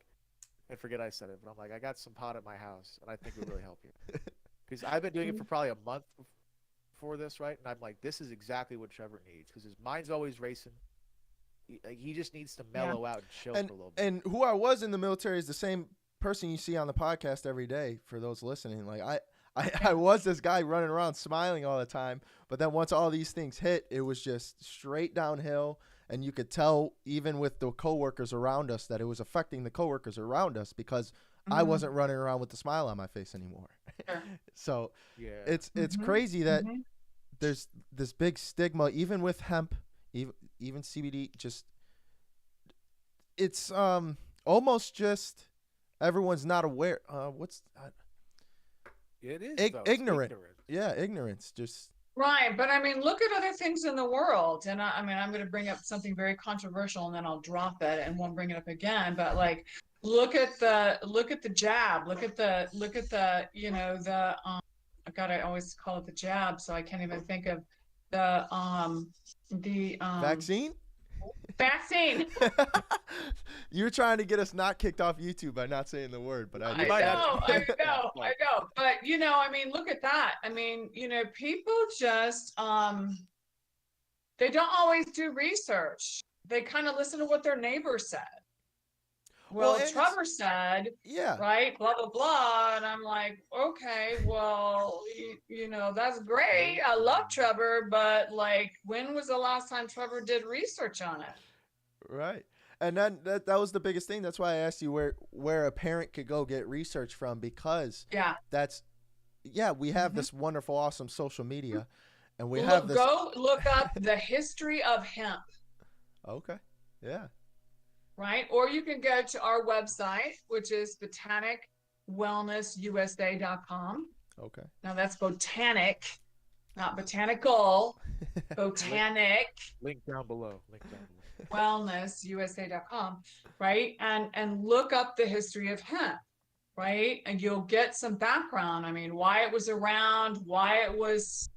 And forget I said it, but I'm like, I got some pot at my house, and I think it would really help you. Because I've been doing it for probably a month before this, right? And I'm like, this is exactly what Trevor needs because his mind's always racing. He just needs to Yeah. mellow out and chill and for a little bit. and who I was in the military is the same person you see on the podcast every day. For those listening, like I was this guy running around smiling all the time, but then once all these things hit, it was just straight downhill. And you could tell even with the coworkers around us that it was affecting the coworkers around us because I Mhm. wasn't running around with the smile on my face anymore. Sure. So Yeah. it's Mhm. crazy that Mhm. there's this big stigma even with hemp, even CBD. Just it's almost just everyone's not aware. It is though. It's ignorant. Yeah, ignorance. Just Right, but I mean, look at other things in the world, and I mean, I'm going to bring up something very controversial, and then I'll drop it and won't bring it up again. But like, look at the jab, look at the God, I always call it the jab, so I can't even think of the vaccine. vaccine. You're trying to get us not kicked off YouTube by not saying the word, but I I just might said have know, to. I know, I know. But I mean, look at that. I mean, people just they don't always do research. They kind of listen to what their neighbor said. Well, and Trevor said, yeah, right, blah blah blah, and I'm like, okay, well, that's great. I love Trevor, but like, when was the last time Trevor did research on it? right. And then that was the biggest thing. That's why I asked you where a parent could go get research from, because Yeah. we have this wonderful, awesome social media, and we Look, have this. go look up the history of hemp. Okay. Yeah. Right? Or you can go to our website, which is botanicwellnessusa.com. Okay. Now that's botanic, not botanical, botanic Link down below. wellnessusa.com, right? And look up the history of hemp, right? And you'll get some background. I mean, why it was around, why it was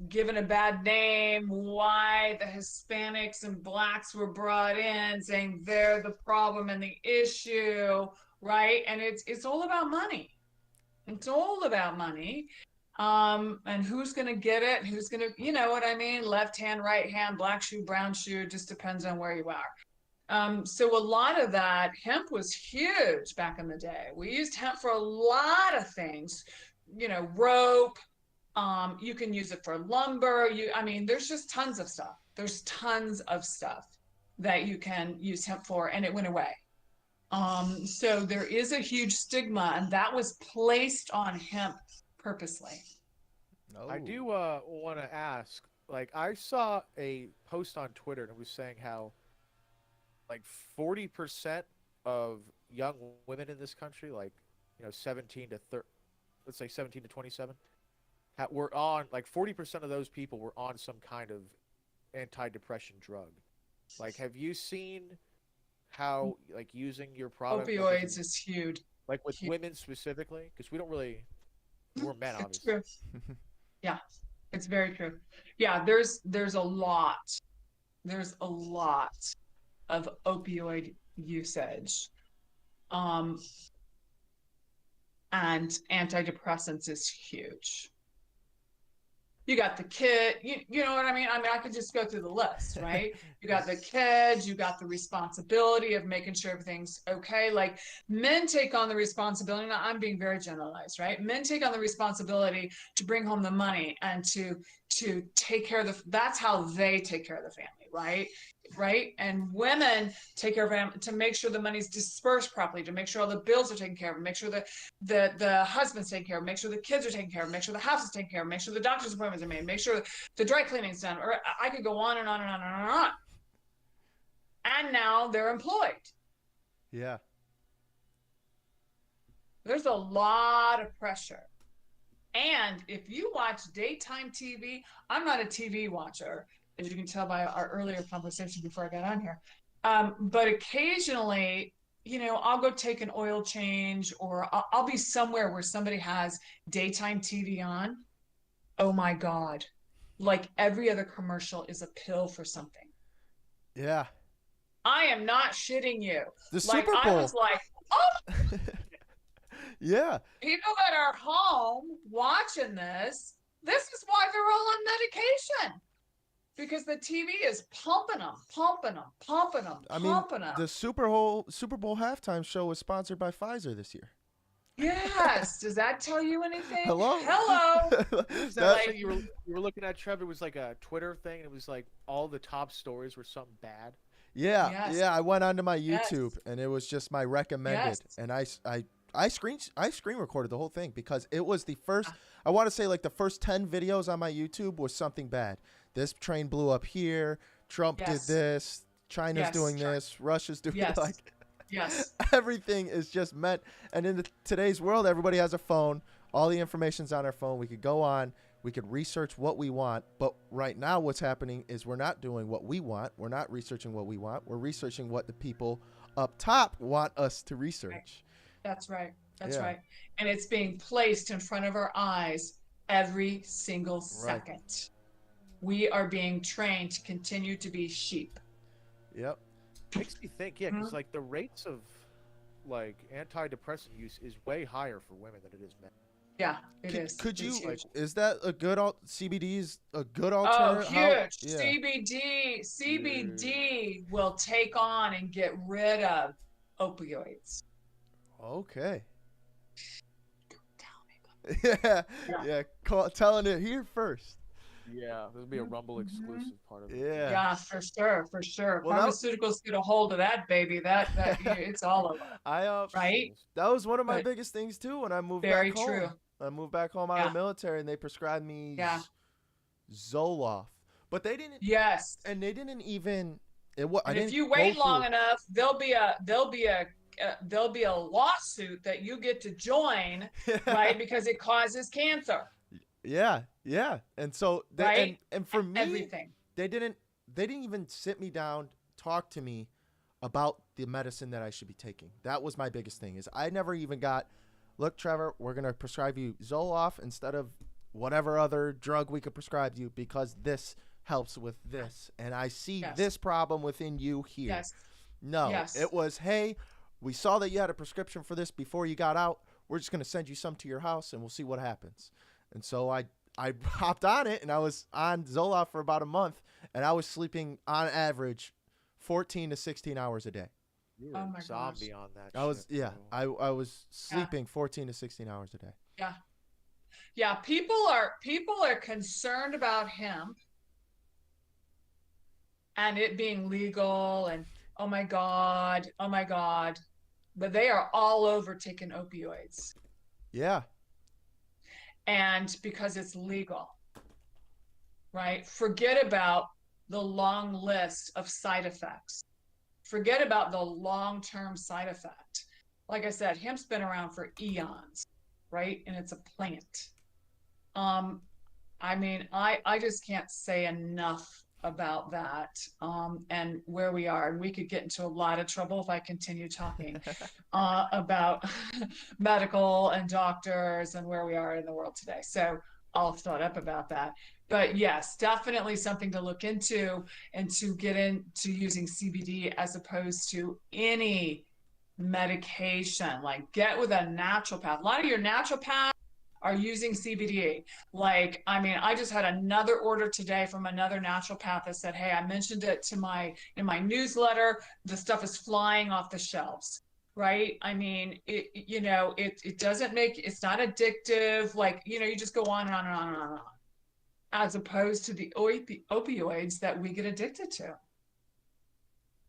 given a bad name, why the Hispanics and blacks were brought in, saying they're the problem and the issue, right? And it's all about money. It's all about money. And who's going to get it? Who's going to, you know what I mean? Left hand, right hand, black shoe, brown shoe, it just depends on where you are. So a lot of that, hemp was huge back in the day. We used hemp for a lot of things, rope. You can use it for lumber. I mean, there's just tons of stuff. There's tons of stuff that you can use hemp for, and it went away. So there is a huge stigma, and that was placed on hemp purposely. Oh. I do want to ask. Like, I saw a post on Twitter, and it was saying how, like, 40% of young women in this country, like, 17 to 30, let's say 17 to 27. Were on, like, 40% of those people were on some kind of antidepressant drug. Like, have you seen how, like, using your product, Opioids is huge. like with women specifically? Because we're men, It's obviously. true. Yeah, it's very true. Yeah, there's a lot of opioid usage. And antidepressants is huge. You got the kid, you know what I mean? I mean, I could just go through the list, right? You got the kids, you got the responsibility of making sure everything's okay. Like, men take on the responsibility. Now, I'm being very generalized, right? Men take on the responsibility to bring home the money and to take care of that's how they take care of the family, right? Right? And women take care of them to make sure the money's dispersed properly, to make sure all the bills are taken care of, make sure that the husband's taken care of, make sure the kids are taken care of, make sure the house is taken care of, make sure the doctor's appointments are made, make sure the dry cleaning's done. Or I could go on and on and on and on and on. And now they're employed. Yeah. There's a lot of pressure. And if you watch daytime TV, I'm not a TV watcher, as you can tell by our earlier conversation before I got on here. But occasionally, I'll go take an oil change, or I'll be somewhere where somebody has daytime TV on. Oh my God. Like, every other commercial is a pill for something. Yeah. I am not shitting you. The Super Bowl. I was like, oh. Yeah. People that are home watching this is why they're all on medication. Because the TV is pumping them. I mean, the Super Bowl halftime show was sponsored by Pfizer this year. Yes. Does that tell you anything? Hello. So like, you were looking at, Trevor, it was like a Twitter thing, and it was like all the top stories were something bad. Yeah. Yes. Yeah. I went onto my YouTube, and it was just my recommended, and I screen recorded the whole thing because it was the first. I want to say like the first 10 videos on my YouTube was something bad. This train blew up here. Trump did this. China's doing this. Russia's doing Yes. everything is just meant. And in today's world, everybody has a phone. All the information's on our phone. We could go on. We could research what we want. But right now, what's happening is we're not doing what we want. We're not researching what we want. We're researching what the people up top want us to research. That's right. That's Yeah. right. And it's being placed in front of our eyes every single second. We are being trained to continue to be sheep. Yep. Makes me think, yeah, because like the rates of like antidepressant use is way higher for women than it is men. Yeah, it is. Could you? Huge. Is that a good CBD is a good Oh, alternative? huge. CBD will take on and get rid of opioids. Okay. Don't tell me. Yeah. Telling it here first. Yeah, there'll be a Rumble exclusive part of it. Yeah, for sure. Well, Pharmaceuticals get a hold of that baby. That it's all over. Right? That was one of my biggest things too when I moved Very back home. true. I moved back home out of the military and they prescribed me Zoloft, but they didn't. Yes. And they didn't even. And if you wait long enough, there'll be a lawsuit that you get to join, right? Because it causes cancer. Yeah. And so and for me, everything. They didn't even sit me down, talk to me about the medicine that I should be taking. That was my biggest thing. Is I never even got, look, Trevor, we're gonna prescribe you Zoloft instead of whatever other drug we could prescribe you because this helps with this, and I see this problem within you here. Yes. No, it was, hey, we saw that you had a prescription for this before you got out. We're just gonna send you some to your house, and we'll see what happens. And so I hopped on it, and I was on Zoloft for about a month, and I was sleeping on average 14 to 16 hours a day. You were a zombie on that. I was sleeping 14 to 16 hours a day. Yeah. People are concerned about hemp and it being legal, and oh my God, but they are all over taking opioids. Yeah. And because it's legal, right? Forget about the long list of side effects. Forget about the long-term side effect. Like I said, hemp's been around for eons, right? And it's a plant. I mean, I just can't say enough about that and where we are. And we could get into a lot of trouble if I continue talking about medical and doctors and where we are in the world today. So I'll shut up about that. But yes, definitely something to look into and to get into using CBD as opposed to any medication. Like, get with a naturopath. A lot of your naturopaths are using CBD. Like, I mean, I just had another order today from another naturopath that said, hey, I mentioned it in my newsletter. The stuff is flying off the shelves, right? I mean, it doesn't it's not addictive. Like, you just go on and on and on and on and on, as opposed to the opioids that we get addicted to.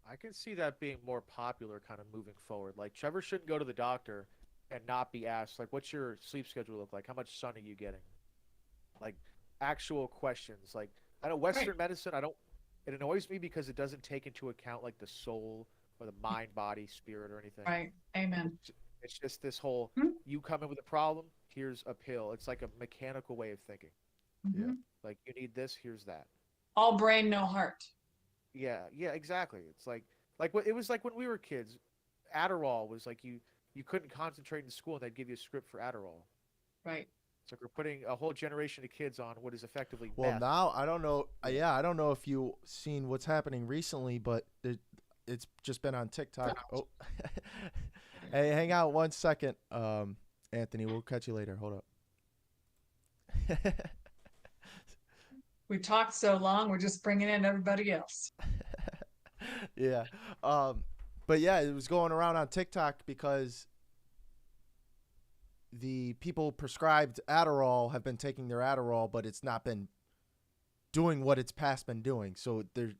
I can see that being more popular kind of moving forward. Like, Trevor shouldn't go to the doctor and not be asked, like, what's your sleep schedule look like? How much sun are you getting? Like, actual questions. Like, I know Western medicine, it annoys me because it doesn't take into account, like, the soul or the mind, body, spirit, or anything. Right. Amen. It's just this whole, you come in with a problem, here's a pill. It's like a mechanical way of thinking. Mm-hmm. Like, you need this, here's that. All brain, no heart. Yeah, exactly. It's like it was like when we were kids. Adderall was like you couldn't concentrate in school and they'd give you a script for Adderall. Right. It's like we're putting a whole generation of kids on what is effectively well meth. Now I don't know. I don't know if you've seen what's happening recently, but it's just been on TikTok. Oh, hey, hang out 1 second, Anthony. We'll catch you later. Hold up. We talked so long, we're just bringing in everybody else. Yeah. But yeah, it was going around on TikTok because the people prescribed Adderall have been taking their Adderall, but it's not been doing what it's past been doing. So they're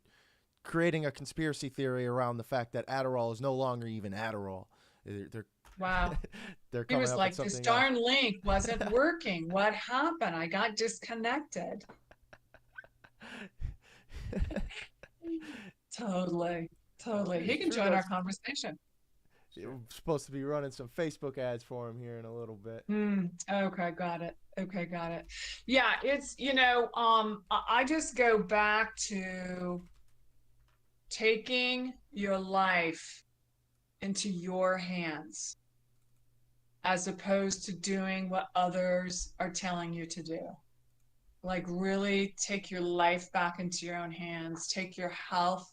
creating a conspiracy theory around the fact that Adderall is no longer even Adderall. They're wow. They're he coming was up like, with this something darn else. link wasn't working. What happened? I got disconnected. Totally. He can join our conversation. Sure. supposed to be running some Facebook ads for him here in a little bit. Okay, got it. Okay, got it. Yeah, it's, I just go back to taking your life into your hands as opposed to doing what others are telling you to do. Like, really take your life back into your own hands, take your health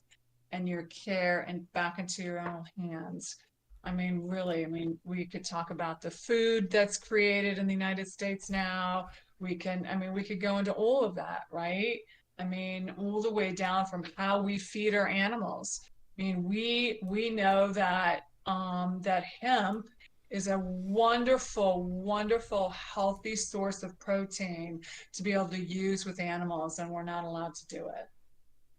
and your care and back into your own hands. I mean, really, I mean, we could talk about the food that's created in the United States now. We could go into all of that, right? I mean, all the way down from how we feed our animals. I mean, we know that that hemp is a wonderful, wonderful, healthy source of protein to be able to use with animals, and we're not allowed to do it,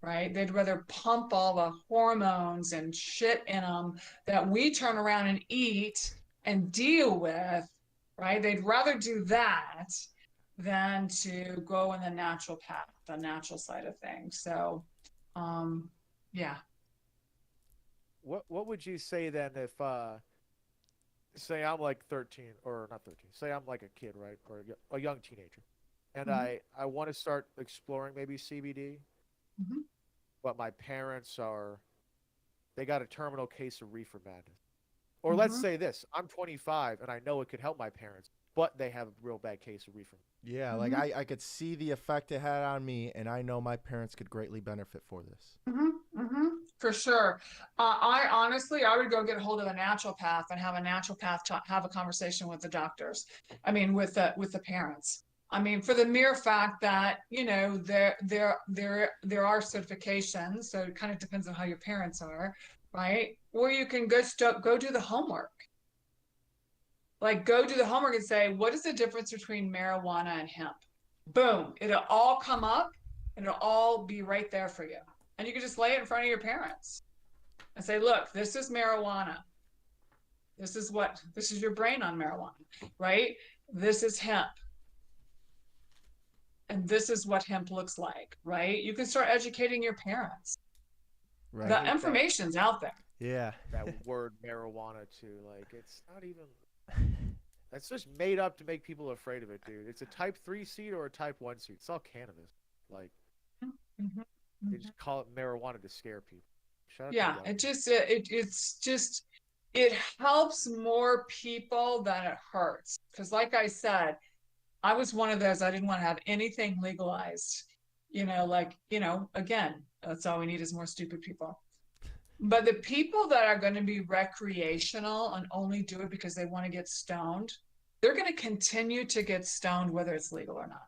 right? They'd rather pump all the hormones and shit in them that we turn around and eat and deal with, right? They'd rather do that than to go in the natural path, the natural side of things. So, yeah. What would you say then if say I'm like 13 or not 13. Say I'm like a kid, right? Or a young teenager. And Mhm, I want to start exploring maybe CBD, mhm, but my parents are they got a terminal case of reefer madness. Or let's mhm, say this, I'm 25 and I know it could help my parents, but they have a real bad case of reefer. Yeah, like mhm. I could see the effect it had on me, and I know my parents could greatly benefit for this. For sure. I honestly, I would go get a hold of a naturopath and have a naturopath have a conversation with the doctors. I mean, with the parents. I mean, for the mere fact that there are certifications, so it kind of depends on how your parents are, right? Or you can go do the homework. Like, go do the homework and say, what is the difference between marijuana and hemp? Boom, it'll all come up and it'll all be right there for you. And you can just lay it in front of your parents and say, look, this is marijuana. This is your brain on marijuana, right? This is hemp. And this is what hemp looks like, right? You can start educating your parents. I Right. The hate information's out there. Yeah. that word marijuana too. Like it's not even that's just made up to make people afraid of it, dude. It's a type 3 seed or a type 1 seed. It's all cannabis. Like Mhm, they mhm. just call it marijuana to scare people. Shout out to the Yeah, government. it's just it helps more people than it hurts. Because like I said, I was one of those, I didn't want to have anything legalized. Again, that's all we need is more stupid people. But the people that are going to be recreational and only do it because they want to get stoned, they're going to continue to get stoned whether it's legal or not.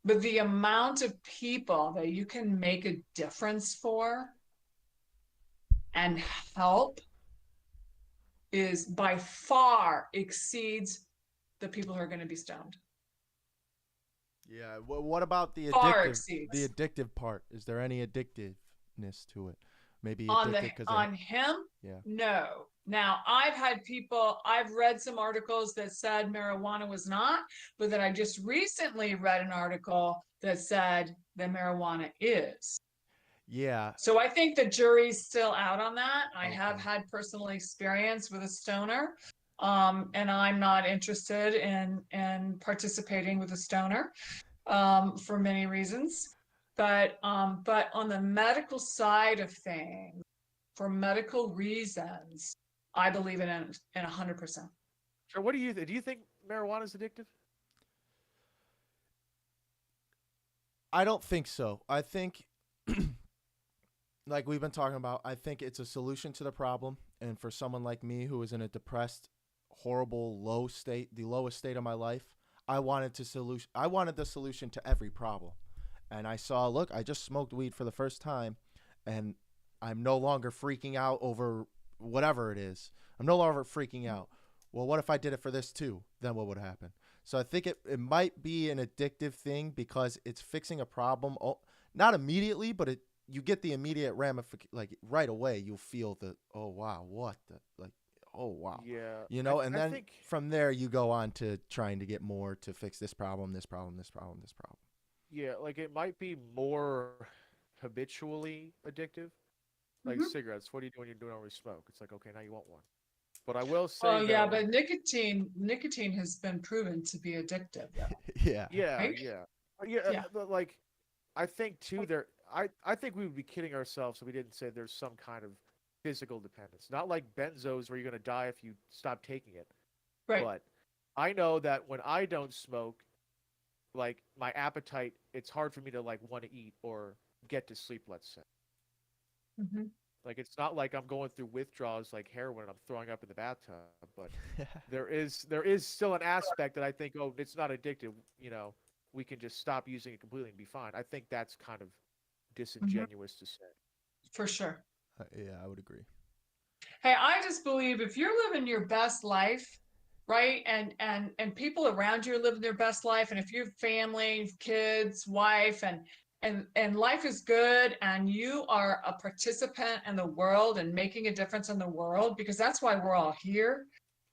But the amount of people that you can make a difference for and help is by far exceeds the people who are going to be stoned. Yeah. What about Far the exceeds. addictive part? Is there any addictiveness to it? Maybe On the addicted because on him, yeah. no. Now I've read some articles that said marijuana was not, but then I just recently read an article that said that marijuana is. Yeah. So I think the jury's still out on that. I have Okay. had personal experience with a stoner, and I'm not interested in participating with a stoner, for many reasons. But on the medical side of things, for medical reasons, I believe in 100%. Sure. What do you do? You think marijuana is addictive? I don't think so. I think like we've been talking about, I think it's a solution to the problem. And for someone like me who is in a depressed, horrible, low state, the lowest state of my life, I wanted the solution to every problem. And I saw, look, I just smoked weed for the first time and I'm no longer freaking out over whatever it is. I'm no longer freaking out. Well, what if I did it for this too? Then what would happen? So I think it might be an addictive thing because it's fixing a problem, not immediately, but you get the immediate ramification, like right away. You'll feel the, oh wow, what the, like, oh wow, Yeah. and I then think from there you go on to trying to get more to fix this problem, this problem, this problem, this problem. yeah, like it might be more habitually addictive. Like Mhm. cigarettes. What do you do when you don't always smoke? It's like, okay, now you want one. But I will Oh say yeah, though, but nicotine has been proven to be addictive though, Yeah. yeah, right? yeah, yeah. Yeah. But like, I think too, I think we would be kidding ourselves if we didn't say there's some kind of physical dependence. Not like benzos where you're gonna die if you stop taking it, Right. but I know that when I don't smoke, like my appetite, it's hard for me to like want to eat or get to sleep. Let's say. Hmm. Like it's not like I'm going through withdrawals like heroin and I'm throwing up in the bathtub, but there is still an aspect that I think, oh, it's not addictive. We can just stop using it completely and be fine. I think that's kind of Hmm. disingenuous to say. For sure. Yeah, I would agree. Hey, I just believe if you're living your best life, right, and people around you are living their best life, and if you have family, kids, wife, and life is good, and you are a participant in the world and making a difference in the world, because that's why we're all here,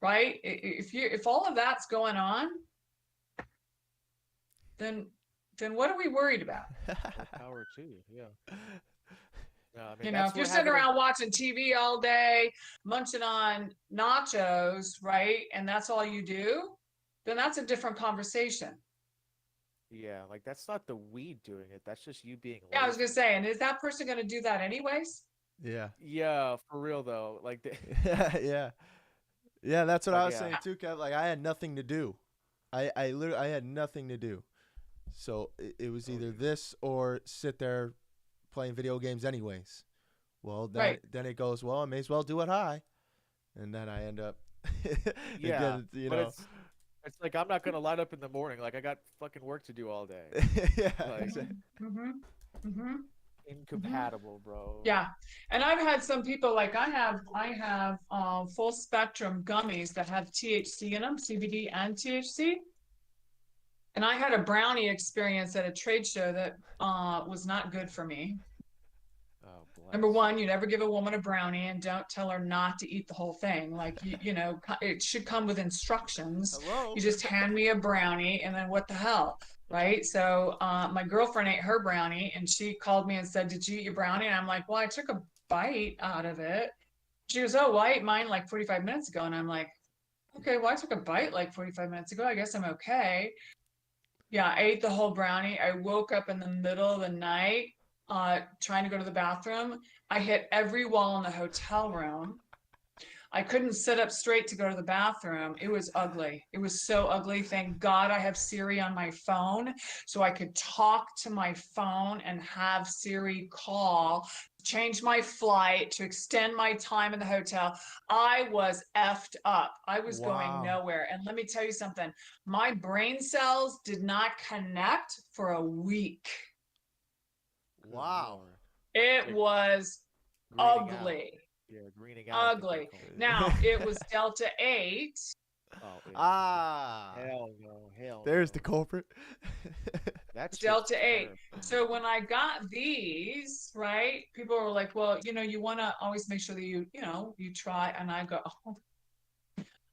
right? If all of that's going on, then what are we worried about? More power to you. Yeah. No, I mean You know, that's if you're what sitting having a around watching TV all day, munching on nachos, right, and that's all you do, then that's a different conversation. yeah, like that's not the weed doing it. That's just you being Yeah, I was gonna lazy. say, and is that person gonna do that anyways? Yeah. Yeah, for real though. Like Yeah. Yeah, that's what I like was yeah. saying too, Kev. Like I had nothing to do. I literally I had nothing to do. So it was Oh, either dude. this or sit there playing video games anyways. Well, Right. then it goes, well, I may as well do it high. And then I end up Yeah, again, but it's like I'm not gonna light up in the morning. Like I got fucking work to do all day. yeah, Like exactly. Mm-hmm. Mm-hmm. Mm-hmm. incompatible, bro. Yeah. And I've had some people like I have full spectrum gummies that have THC in them, CBD and THC. And I had a brownie experience at a trade show that was not good for me. Oh Number bless. one, you never give a woman a brownie and don't tell her not to eat the whole thing. Like, it should come with instructions. You Hello. just hand me a brownie and then what the hell? Right. So my girlfriend ate her brownie and she called me and said, "Did you eat your brownie?" And I'm like, "Well, I took a bite out of it." She goes, "Oh, well, I ate mine like 45 minutes ago." And I'm like, "Okay, well, I took a bite like 45 minutes ago. I guess I'm okay." Yeah, I ate the whole brownie. I woke up in the middle of the night, trying to go to the bathroom. I hit every wall in the hotel room. I couldn't sit up straight to go to the bathroom. It was ugly. It was so ugly. Thank God I have Siri on my phone so I could talk to my phone and have Siri call, change my flight, to extend my time in the hotel. I was effed up. I was going Wow. nowhere. And let me tell you something, my brain cells did not connect for a week. Good Wow. lord. It's It like was greening out. ugly, Yeah, greening out. I think they ugly. call it. Now, it was Delta 8. Oh yeah. Ah. Hell no. Hell There's the no. culprit. That shit's Delta 8. terrible. So when I got these, right, people were like, well, you want to always make sure that you try. And I go, oh,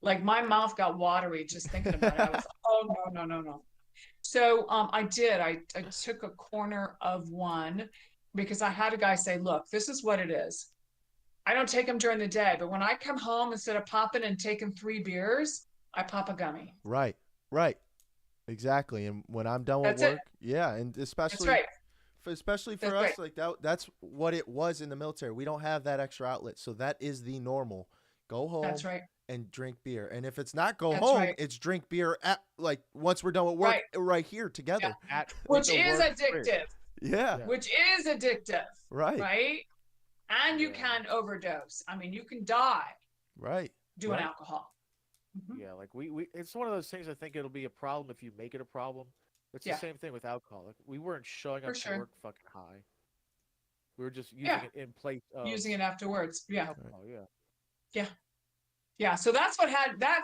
like my mouth got watery just thinking about it. I was, oh, no, no, no, no. So I did. I took a corner of one because I had a guy say, look, this is what it is. I don't take them during the day, but when I come home, instead of popping and taking 3 beers, I pop a gummy. Right. Right. Exactly. And when I'm done with That's it. work, yeah, and That's right. especially for That's right. us, like that's what it was in the military. We don't have that extra outlet, so that is the normal. Go That's home right. and drink beer, and if it's not go That's home, right. it's drink beer at like once we're done with work, Right. right here Yeah. together. In Which the is work fridge. addictive. Yeah. Yeah. Which is addictive, Right. right? And you Yeah. can overdose. I mean, you can die Right. doing Right. alcohol. Mhm. Yeah, like we it's one of those things I think it'll be a problem if you make it a problem. It's the Yeah, same thing with alcohol. Like we weren't showing for up to sure. work fucking high. We were just using Yeah, it in place of using it afterwards. Yeah, Right. alcohol, yeah. yeah, yeah. So that's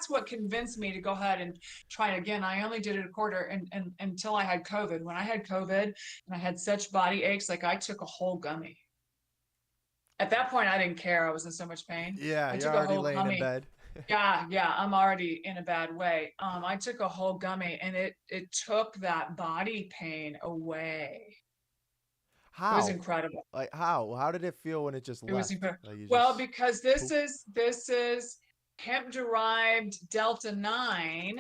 what convinced me to go ahead and try it again. I only did it a quarter and until I had COVID. When I had COVID and I had such body aches, like I took a whole gummy. At that point, I didn't care. I was in so much pain. Yeah, I you're took a already whole laying in gummy. bed. Yeah, yeah, I'm already in a bad way. I took a whole gummy and it took that body pain away. It was How? incredible. Like how? How did it feel when it just It was left? incredible. Like you Well, just because poof. this is hemp-derived Delta 9,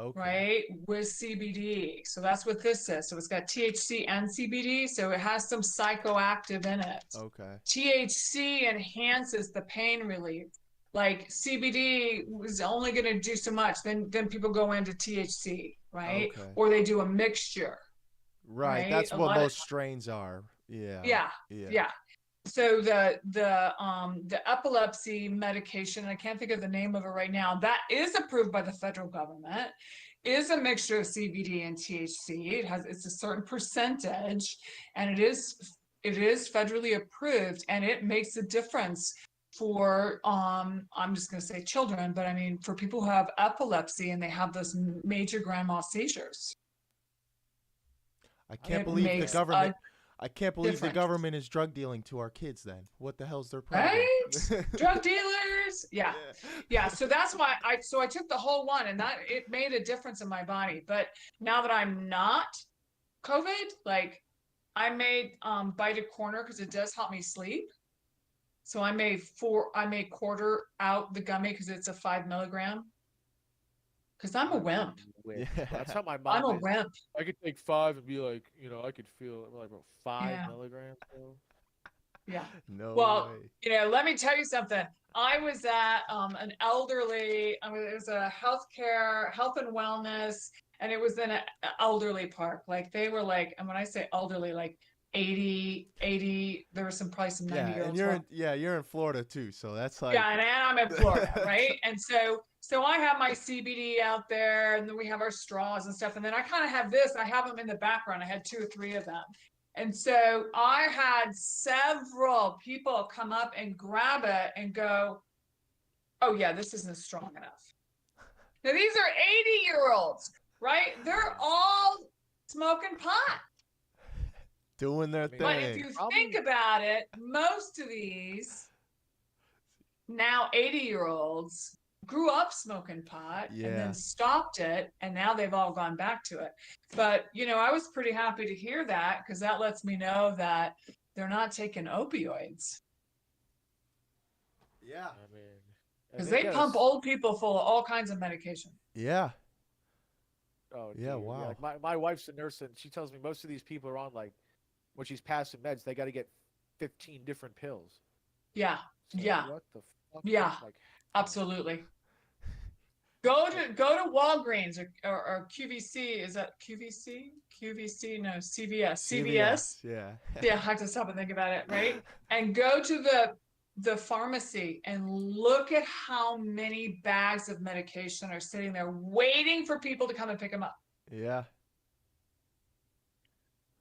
Okay. right, with CBD. So that's what this is. So it's got THC and CBD, so it has some psychoactive in it. Okay. THC enhances the pain relief. Like CBD was only going to do so much. Then people go into THC, right? Okay. Or they do a mixture, Right. right? That's A what lot of most strains are. Yeah. yeah, Yeah. yeah. So the epilepsy medication, I can't think of the name of it right now, that is approved by the federal government, is a mixture of CBD and THC. It's a certain percentage, and it is federally approved, and it makes a difference for I'm just going to say children, but I mean for people who have epilepsy and they have those major grand mal seizures. I can't It believe the makes government. I can't believe the difference. government is drug dealing to our kids. Then what the hell's their problem? Right? Drug dealers. Yeah. Yeah. So that's why I took the whole one, and that it made a difference in my body. But now that I'm not COVID, like I made bite a corner because it does help me sleep. So I made quarter out the gummy because it's a 5 milligram. Because I'm a wimp. With. Yeah. That's how my I'm mom a is. wimp. I could take 5 and be like, I could feel like about 5 Yeah. milligrams. Though. Yeah. No Well, way. let me tell you something. I was at an elderly, it was a health and wellness, and it was in an elderly park. Like they were like, and when I say elderly, like 80, there were probably some 90-year-olds. And you're in Florida too, so that's like yeah, and I'm in Florida, right? And so I have my CBD out there, and then we have our straws and stuff, and then I kind of have this. I have them in the background. I had 2 or 3 of them. And so I had several people come up and grab it and go, oh, yeah, this isn't strong enough. Now, these are 80-year-olds, right? They're all smoking pot. doing their thing. But if you think about it, most of these now 80-year-olds grew up smoking pot and then stopped it, and now they've all gone back to it. But I was pretty happy to hear that, because that lets me know that they're not taking opioids. Yeah. I mean, because they pump old people full of all kinds of medication. Yeah. Oh yeah, dear. wow. Like my wife's a nurse, and she tells me most of these people are on, like, when she's passing meds, they got to get 15 different pills. Yeah. So Yeah. what the fuck? Yeah. Like, absolutely. Go to Walgreens or QVC. Is that QVC? QVC? No, CVS. CVS. Yeah. Yeah, I have to stop and think about it, right? And go to the pharmacy and look at how many bags of medication are sitting there waiting for people to come and pick them up. Yeah.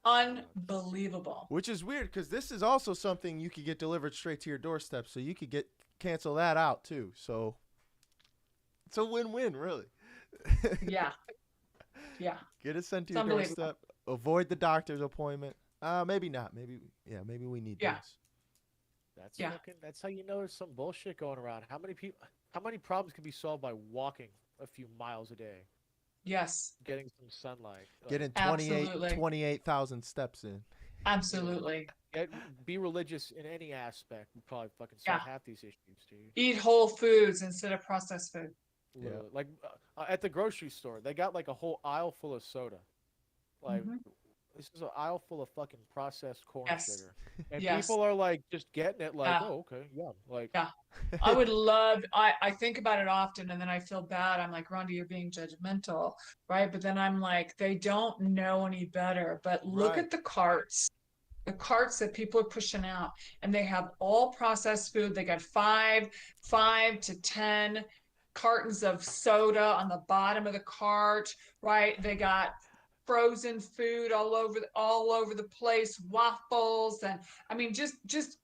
Unbelievable. Which is weird, because this is also something you could get delivered straight to your doorstep, so you could cancel that out too. So it's a win-win, really. Yeah. Yeah. Get it sent to your doorstep. Avoid the doctor's appointment. Maybe not. Maybe we need this. That's how you know there's some bullshit going around. How many problems can be solved by walking a few miles a day? Yes. Getting some sunlight. Getting 28,000 steps in. Absolutely. Be religious in any aspect. We probably fucking solve half these issues, dude. Eat whole foods instead of processed food. Yeah. Like at the grocery store, they got like a whole aisle full of soda. Like this is an aisle full of fucking processed corn sugar, and people are like just getting it. Like, oh, okay, yeah. Like, I would love. I think about it often, and then I feel bad. I'm like, Rhonda, you're being judgmental, right? But then I'm like, they don't know any better. But look at the carts. The carts that people are pushing out, and they have all processed food. They got 5 to 10 cartons of soda on the bottom of the cart, right? They got frozen food all over the place, waffles, and I mean just shit,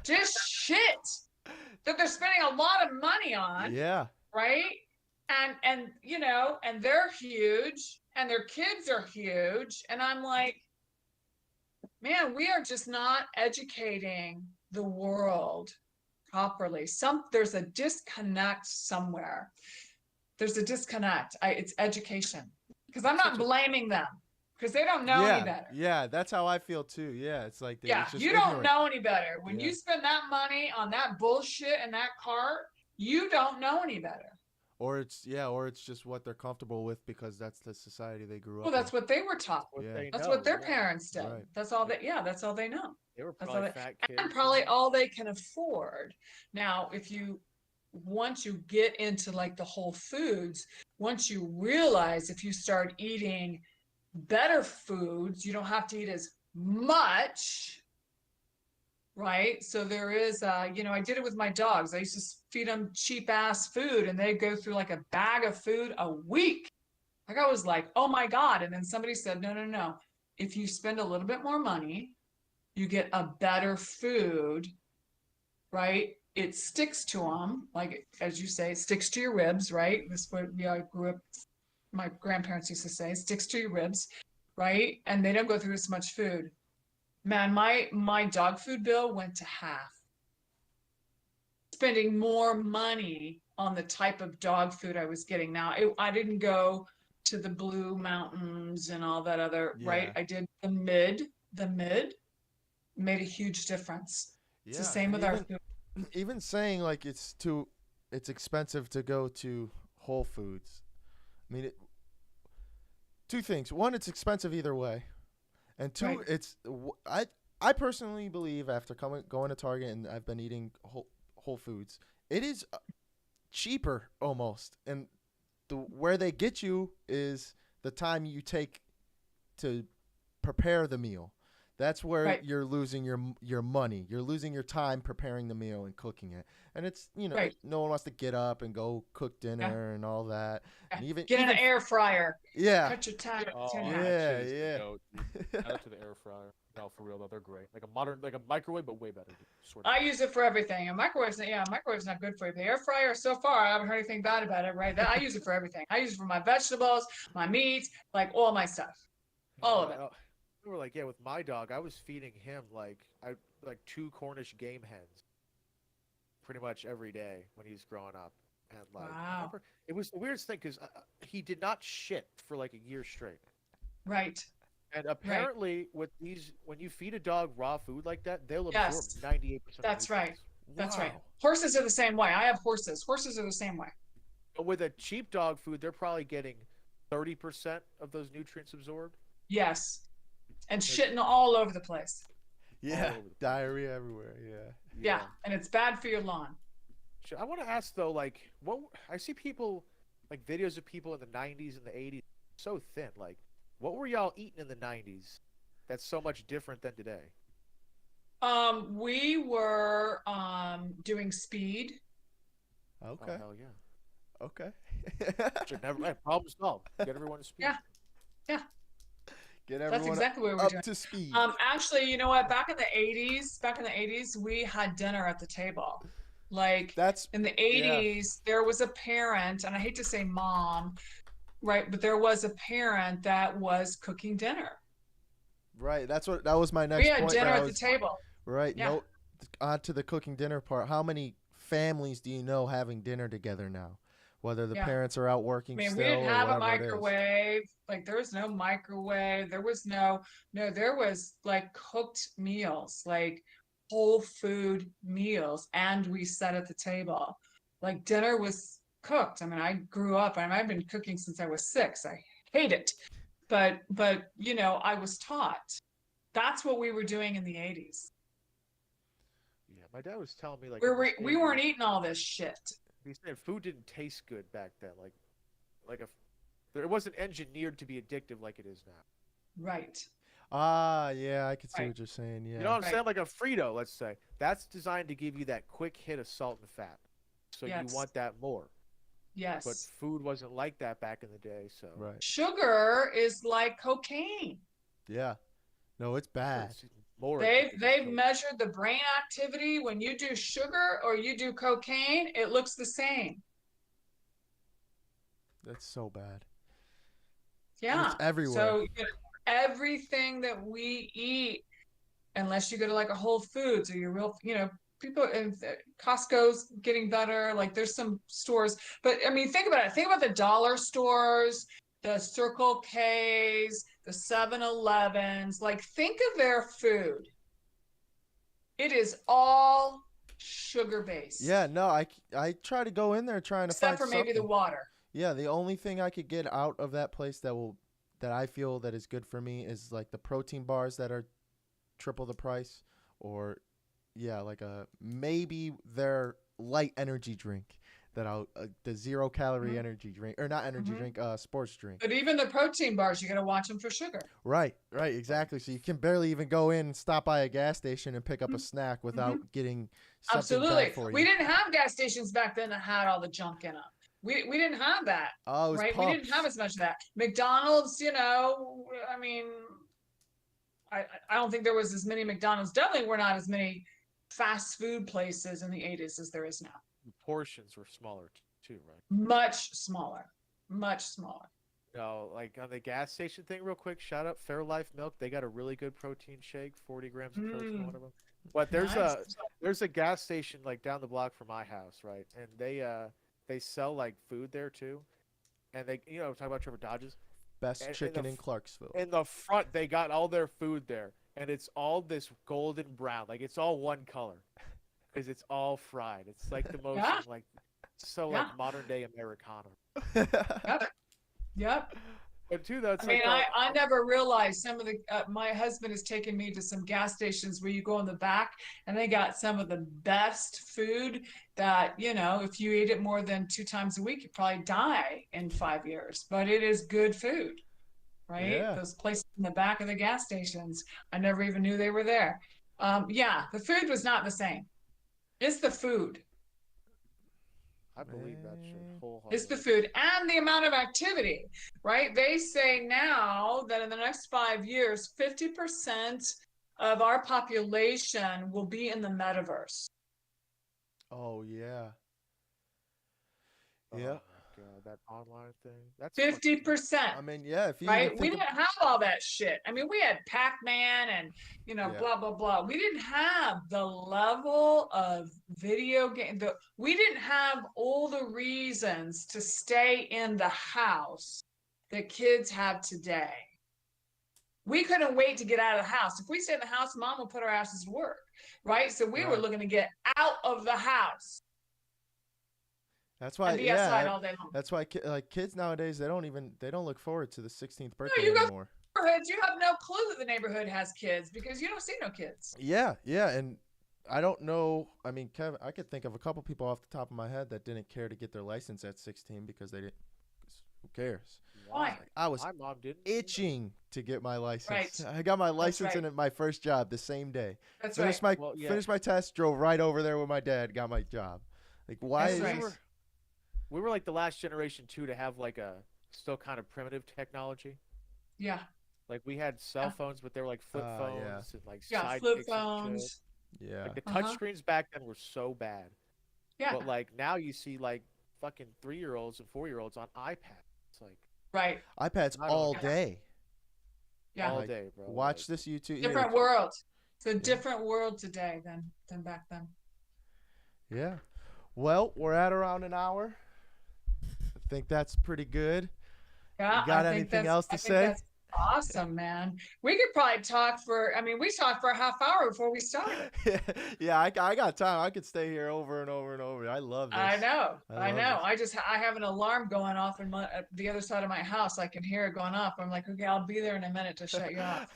just shit that they're spending a lot of money on. Yeah. Right. And and they're huge, and their kids are huge, and I'm like, man, we are just not educating the world properly. There's a disconnect somewhere. There's a disconnect. It's education, because I'm not blaming them because they don't know any Yeah, better. yeah, that's how I feel too. Yeah, it's like Yeah, it's just you don't ignorant. know any better. When Yeah. you spend that money on that bullshit in that cart, you don't know any better. Or it's just what they're comfortable with because that's the society they grew Well, up that's what they were taught. What Yeah. they That's know. what their Yeah. parents did. Right. That's all that, yeah, that's all they know. They were That's all probably they, fat and kids. probably all they can afford. Now, once you get into like the whole foods, once you realize if you start eating better foods, you don't have to eat as much, right? So there is, I did it with my dogs. I used to feed them cheap ass food and they go through like a bag of food a week. Like I was like, oh my God. And then somebody said, no, no, no. If you spend a little bit more money, you get a better food, right? It sticks to them, like as you say, it sticks to your ribs, right? This is what I grew up. My grandparents used to say, sticks to your ribs, right? And they don't go through as much food. Man, my dog food bill went to half. Spending more money on the type of dog food I was getting. Now, I didn't go to the Blue Mountains and all that other, right? Yeah. I did the mid made a huge difference. It's the Yeah, same and with our food. even saying like it's expensive to go to Whole Foods. I mean, two things. One, it's expensive either way, and two, Right. I personally believe after going to Target and I've been eating Whole Foods, it is cheaper almost, and where they get you is the time you take to prepare the meal. That's where Right. you're losing your money. You're losing your time preparing the meal and cooking it. And it's Right. no one wants to get up and go cook dinner and all that. And Get an air fryer. yeah, Cut your time. Oh, in that half. Yeah, shit is the yeah. goat, dude. Shout out to the air fryer. No, for real though, they're great. Like a microwave, but way better. Dude. Swear to I God. use it for everything. A microwave's not good for you. The air fryer, so far, I haven't heard anything bad about it, right? I use it for everything. I use it for my vegetables, my meats, like all my stuff. All of it. We were like, yeah, with my dog, I was feeding him like 2 Cornish game hens, pretty much every day when he was growing up, and like, I Wow. remember, it was the weirdest thing because he did not shit for like a year straight. Right. And apparently, with these, when you feed a dog raw food like that, they'll absorb Yes. 98%. That's right. That's right. Wow. Horses are the same way. I have horses. Horses are the same way. But with a cheap dog food, they're probably getting 30% of those nutrients absorbed. Yes. And shitting all over the place. Yeah, over the place. diarrhea everywhere. Yeah. Yeah. And it's bad for your lawn. I want to ask though, like, what I see people, like videos of people in the 90s and the 80s, so thin. Like, what were y'all eating in the 90s that's so much different than today? We were doing speed. Okay. Oh, hell yeah. Okay. Should never problem solved. Get everyone to speed. Yeah. Yeah. Get That's everyone exactly what we're up doing. to speed. Actually, you know what? Back in the 80s, we had dinner at the table. Like That's in the 80s, there was a parent, and I hate to say mom, right? But there was a parent that was cooking dinner. right. That was my next We had point. dinner where I at the was- table. Right. Yeah. No. On to the cooking dinner part. How many families do you know having dinner together now? Whether the Yeah. parents are out I working mean, we still didn't or have a whatever it is. microwave. Like there was no microwave. There was no, there was like cooked meals, like whole food meals. And we sat at the table. Like dinner was cooked. I mean, I grew up, and I've been cooking since I was 6. I hate it. But I was taught. That's what we were doing in the 80s. Yeah, my dad was telling me like We weren't eating all this shit. He said food didn't taste good back then. It wasn't engineered to be addictive like it is now. Right. Ah, yeah, I can see Right. what you're saying. Yeah. You know what I'm Right. saying? Like a Frito, let's say. That's designed to give you that quick hit of salt and fat. So Yes. you want that more. Yes. But food wasn't like that back in the day, so Right. Sugar is like cocaine. Yeah. No, it's bad. it's more They've addictive than Coke. measured the brain activity when you do sugar or you do cocaine, it looks the same. That's so bad. Yeah. It's everywhere. So everything that we eat, unless you go to like a Whole Foods or your real, people in Costco's getting better. Like there's some stores, but I mean, think about it. Think about the dollar stores, the Circle K's, the 7-Elevens. Like, think of their food. It is all sugar Yeah, based, no, I try to go in there trying to except find for maybe the something. water. Yeah, the only thing I could get out of that place that I feel that is good for me is like the protein bars that are triple the price, or yeah, like a maybe their light energy drink that I'll the 0 calorie Mhm. energy drink, or not energy Mhm. drink, sports drink. But even the protein bars, you got to watch them for sugar. Right, right, exactly. So you can barely even go in and stop by a gas station and pick up a snack without Mhm. getting something bad Absolutely. for We you. didn't have gas stations back then that had all the junk in them. We didn't have that, Oh, it was right? We didn't have pumps. as much of that. McDonald's, I mean, I don't think there was as many McDonald's. Definitely were not as many fast food places in the 80s as there is now. The portions were smaller too, right? Much smaller. Much smaller. No, like on the gas station thing, real quick. Shout out Fairlife Milk. They got a really good protein shake, 40 grams of protein, Mm, one of them. But nice. there's a gas station like down the block from my house, right? And they sell like food there too. And they talk about Trevor Dodge's. Best And chicken in Clarksville. in the front they got all their food there, and it's all this golden brown, like it's all one color, because it's all fried. It's like the most Yeah. like so Yeah. like modern day Americana. Yep. Yep. But too, that's I mean, like I never realized some of the, my husband has taken me to some gas stations where you go in the back and they got some of the best food that, if you eat it more than 2 times a week, you probably die in 5 years, but it is good food, right? Yeah. Those places in the back of the gas stations, I never even knew they were there. Yeah, the food was not the same. It's the food. I believe that shit Man. It's the wholeheartedly. food and the amount of activity, right? They say now that in the next 5 years, 50% of our population will be in the metaverse. Oh yeah. Oh Yeah. my god, that online thing. That's fucking. 50%, I mean, yeah, if you even right? We think didn't have all that shit. I mean, we had Pac-Man and, yeah. blah, blah, blah. We didn't have the level of video game. We didn't have all the reasons to stay in the house that kids have today. We couldn't wait to get out of the house. If we stayed in the house, mom would put our asses to work, right? So we were Right. looking to get out of the house That's why, and be outside yeah, all day long. that's why like kids nowadays they don't look forward to the 16th No, birthday you go anymore. neighborhoods, you have no clue that the neighborhood has kids because you don't see no kids. Yeah, yeah, and I don't know. I mean, Kevin, I could think of a couple people off the top of my head that didn't care to get their license at 16 because they didn't. 'Cause who cares? Why? Why? I was My mom didn't. itching to get my license. Right. I got my license right. and my first job the same day. That's Finished right. my Well, yeah. finished my test, drove right over there with my dad, got my job. Like, why That's is right. this? We were like the last generation too to have like a still kind of primitive technology. Yeah. Like we had cell Yeah. phones, but they were like flip phones Yeah. and like Yeah. sidekicks Flip and shit. phones. Yeah. Like the Uh-huh. touch screens back then were so bad. Yeah. But like now you see like fucking 3-year-olds and 4-year-olds on iPads. It's like Right. iPads I don't all know. day. Yeah. all Like, day, bro. Watch Like, this YouTube. Different world. It's a different world today than back then. Yeah. Well, we're at around an hour. I think that's pretty good. Yeah. You got I think anything that's- else to I think say? that's awesome, man. We could probably talk we talked for a half hour before we started. Yeah, I got time. I could stay here over and over and over. I love this. I know. I know. This. I have an alarm going off at the other side of my house. I can hear it going off. I'm like, okay, I'll be there in a minute to shut you off.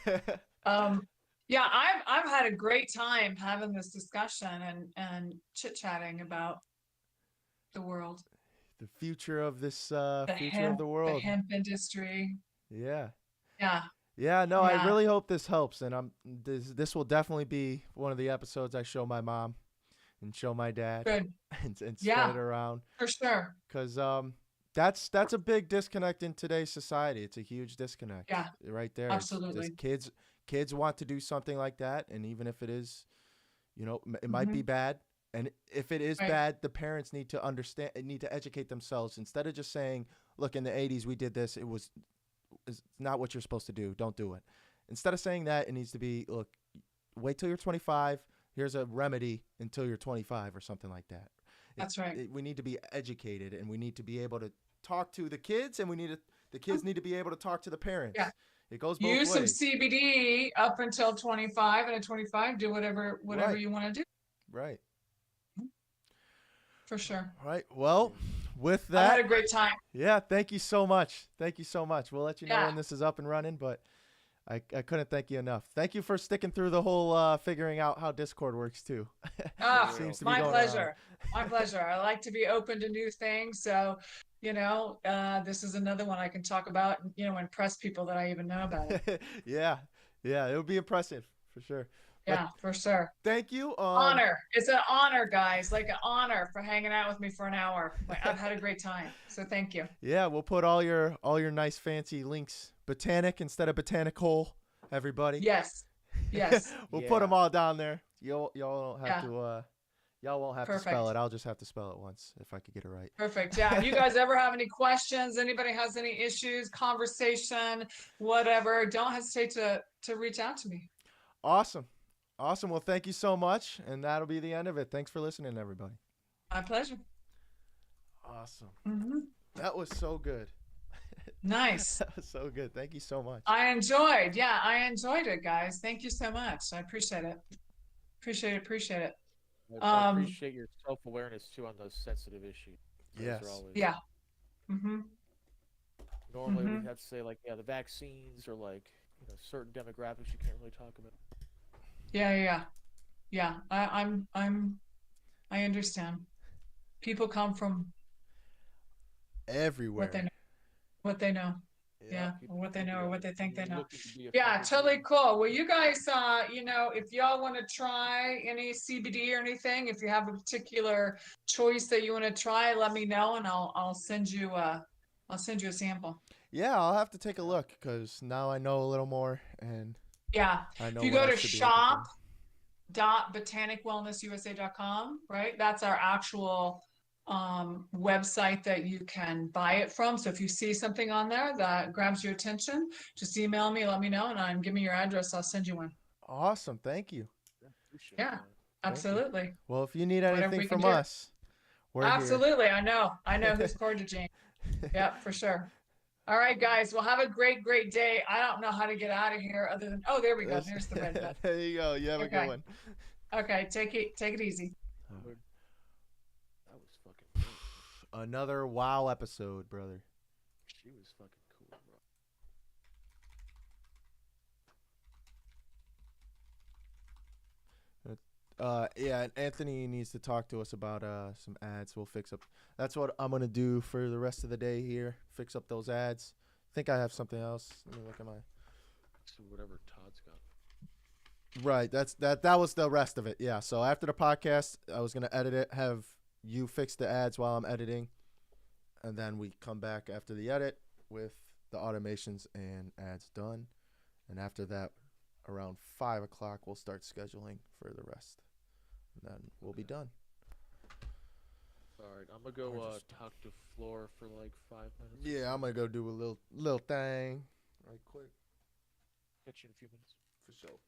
Yeah, I've had a great time having this discussion and chit-chatting about the world, The future of this the future of the world. hemp industry. Yeah. Yeah. Yeah, no, I Yeah. really hope this helps, and this will definitely be one of the episodes I show my mom and show my dad Good. and spread Yeah. it around, For sure. because that's a big disconnect in today's society. It's a huge disconnect. Yeah. Right there. It's Absolutely. kids want to do something like that, and even if it is, it might be bad, and if it is Right. bad, the parents need to educate themselves instead of just saying, look, in the 80s we did this, it's not what you're supposed to do, don't do it. Instead of saying that, it needs to be, look, wait till you're 25, here's a remedy until you're 25 or something like that. That's right. We need to be educated, and we need to be able to talk to the kids, and the kids need to be able to talk to the parents. Yeah. It goes both Use some ways. CBD up until 25, and at 25, do whatever Right. you want to do. Right. For sure. All right. Well, with I had that, a great time. yeah, thank you so much. Thank you so much. We'll let you know Yeah. when this is up and running, but I couldn't thank you enough. Thank you for sticking through the whole figuring out how Discord works too. Seems to be My going pleasure. around. My pleasure. I like to be open to new things. So, this is another one I can talk about, impress people that I even know about it. Yeah. Yeah, it would be impressive for sure. But Yeah, for sure. thank you. Honor. It's an honor, guys. Like an honor for hanging out with me for an hour. I've had a great time. So thank you. Yeah, we'll put all your nice fancy links. Botanic instead of botanical, everybody. Yes. Yes. We'll put them all down there. Y'all don't have Yeah. to y'all won't have to spell it. I'll just have to spell it once if I could get it right. Perfect. Yeah. If you guys ever have any questions, anybody has any issues, conversation, whatever, don't hesitate to reach out to me. Awesome. Well, thank you so much. And that'll be the end of it. Thanks for listening, everybody. My pleasure. Awesome. Mm-hmm. That was so good. Nice. That was so good. Thank you so much. I enjoyed it, guys. Thank you so much. I appreciate it. Appreciate it. I appreciate your self-awareness too on those sensitive issues. Yes. Yeah. Mm-hmm. Normally we have to say like, the vaccines or like, certain demographics you can't really talk about. Yeah. I understand. People come from everywhere. What they know. Yeah. Or what they know or what they think they know. Yeah, Yeah, totally cool. Well, you guys, if y'all want to try any CBD or anything, if you have a particular choice that you want to try, let me know and I'll send you a sample. Yeah, I'll have to take a look because now I know a little more and yeah. I know if you what go I to should be looking for. shop.botanicwellnessusa.com, right? That's our actual website that you can buy it from. So if you see something on there that grabs your attention, just email me, let me know, and give me your address. I'll send you one. Awesome. Thank you. Yeah, absolutely. Well, if you need anything from us, we're absolutely. Here. I know who's Cordagene. Yeah, for sure. All right, guys. Well, have a great day. I don't know how to get out of here other than, there we go. There's the red button. There you go. You have a good one. Okay, take it easy. That was fucking great. Another wow episode, brother. She was fucking cool, bro. Yeah, Anthony needs to talk to us about some ads. We'll fix up. That's what I'm gonna do for the rest of the day here. Fix up those ads. I think I have something else. Let me look at my. So whatever Todd's got. Right. That was the rest of it. Yeah. So after the podcast, I was gonna edit it. Have you fix the ads while I'm editing, and then we come back after the edit with the automations and ads done, and after that, around 5 o'clock, we'll start scheduling for the rest. And then we'll be done. All right, I'm gonna go talk to Floor for like 5 minutes. Yeah, I'm gonna go do a little thing right quick. Catch you in a few minutes. For sure.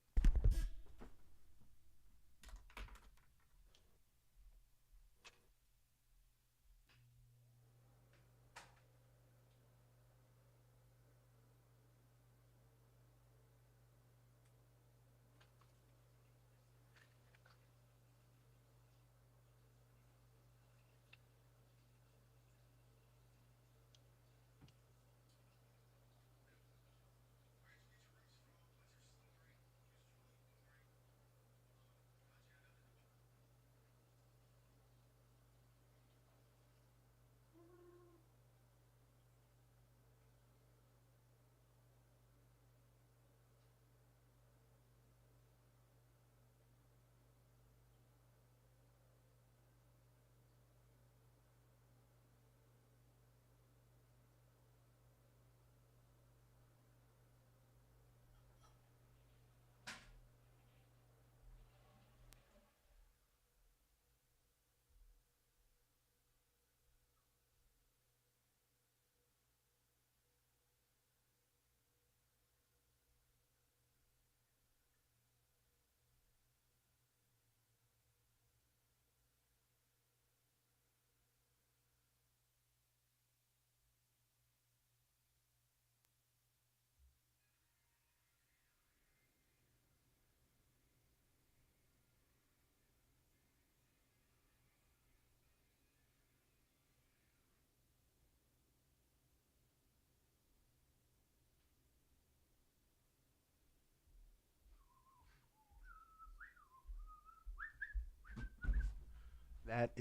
That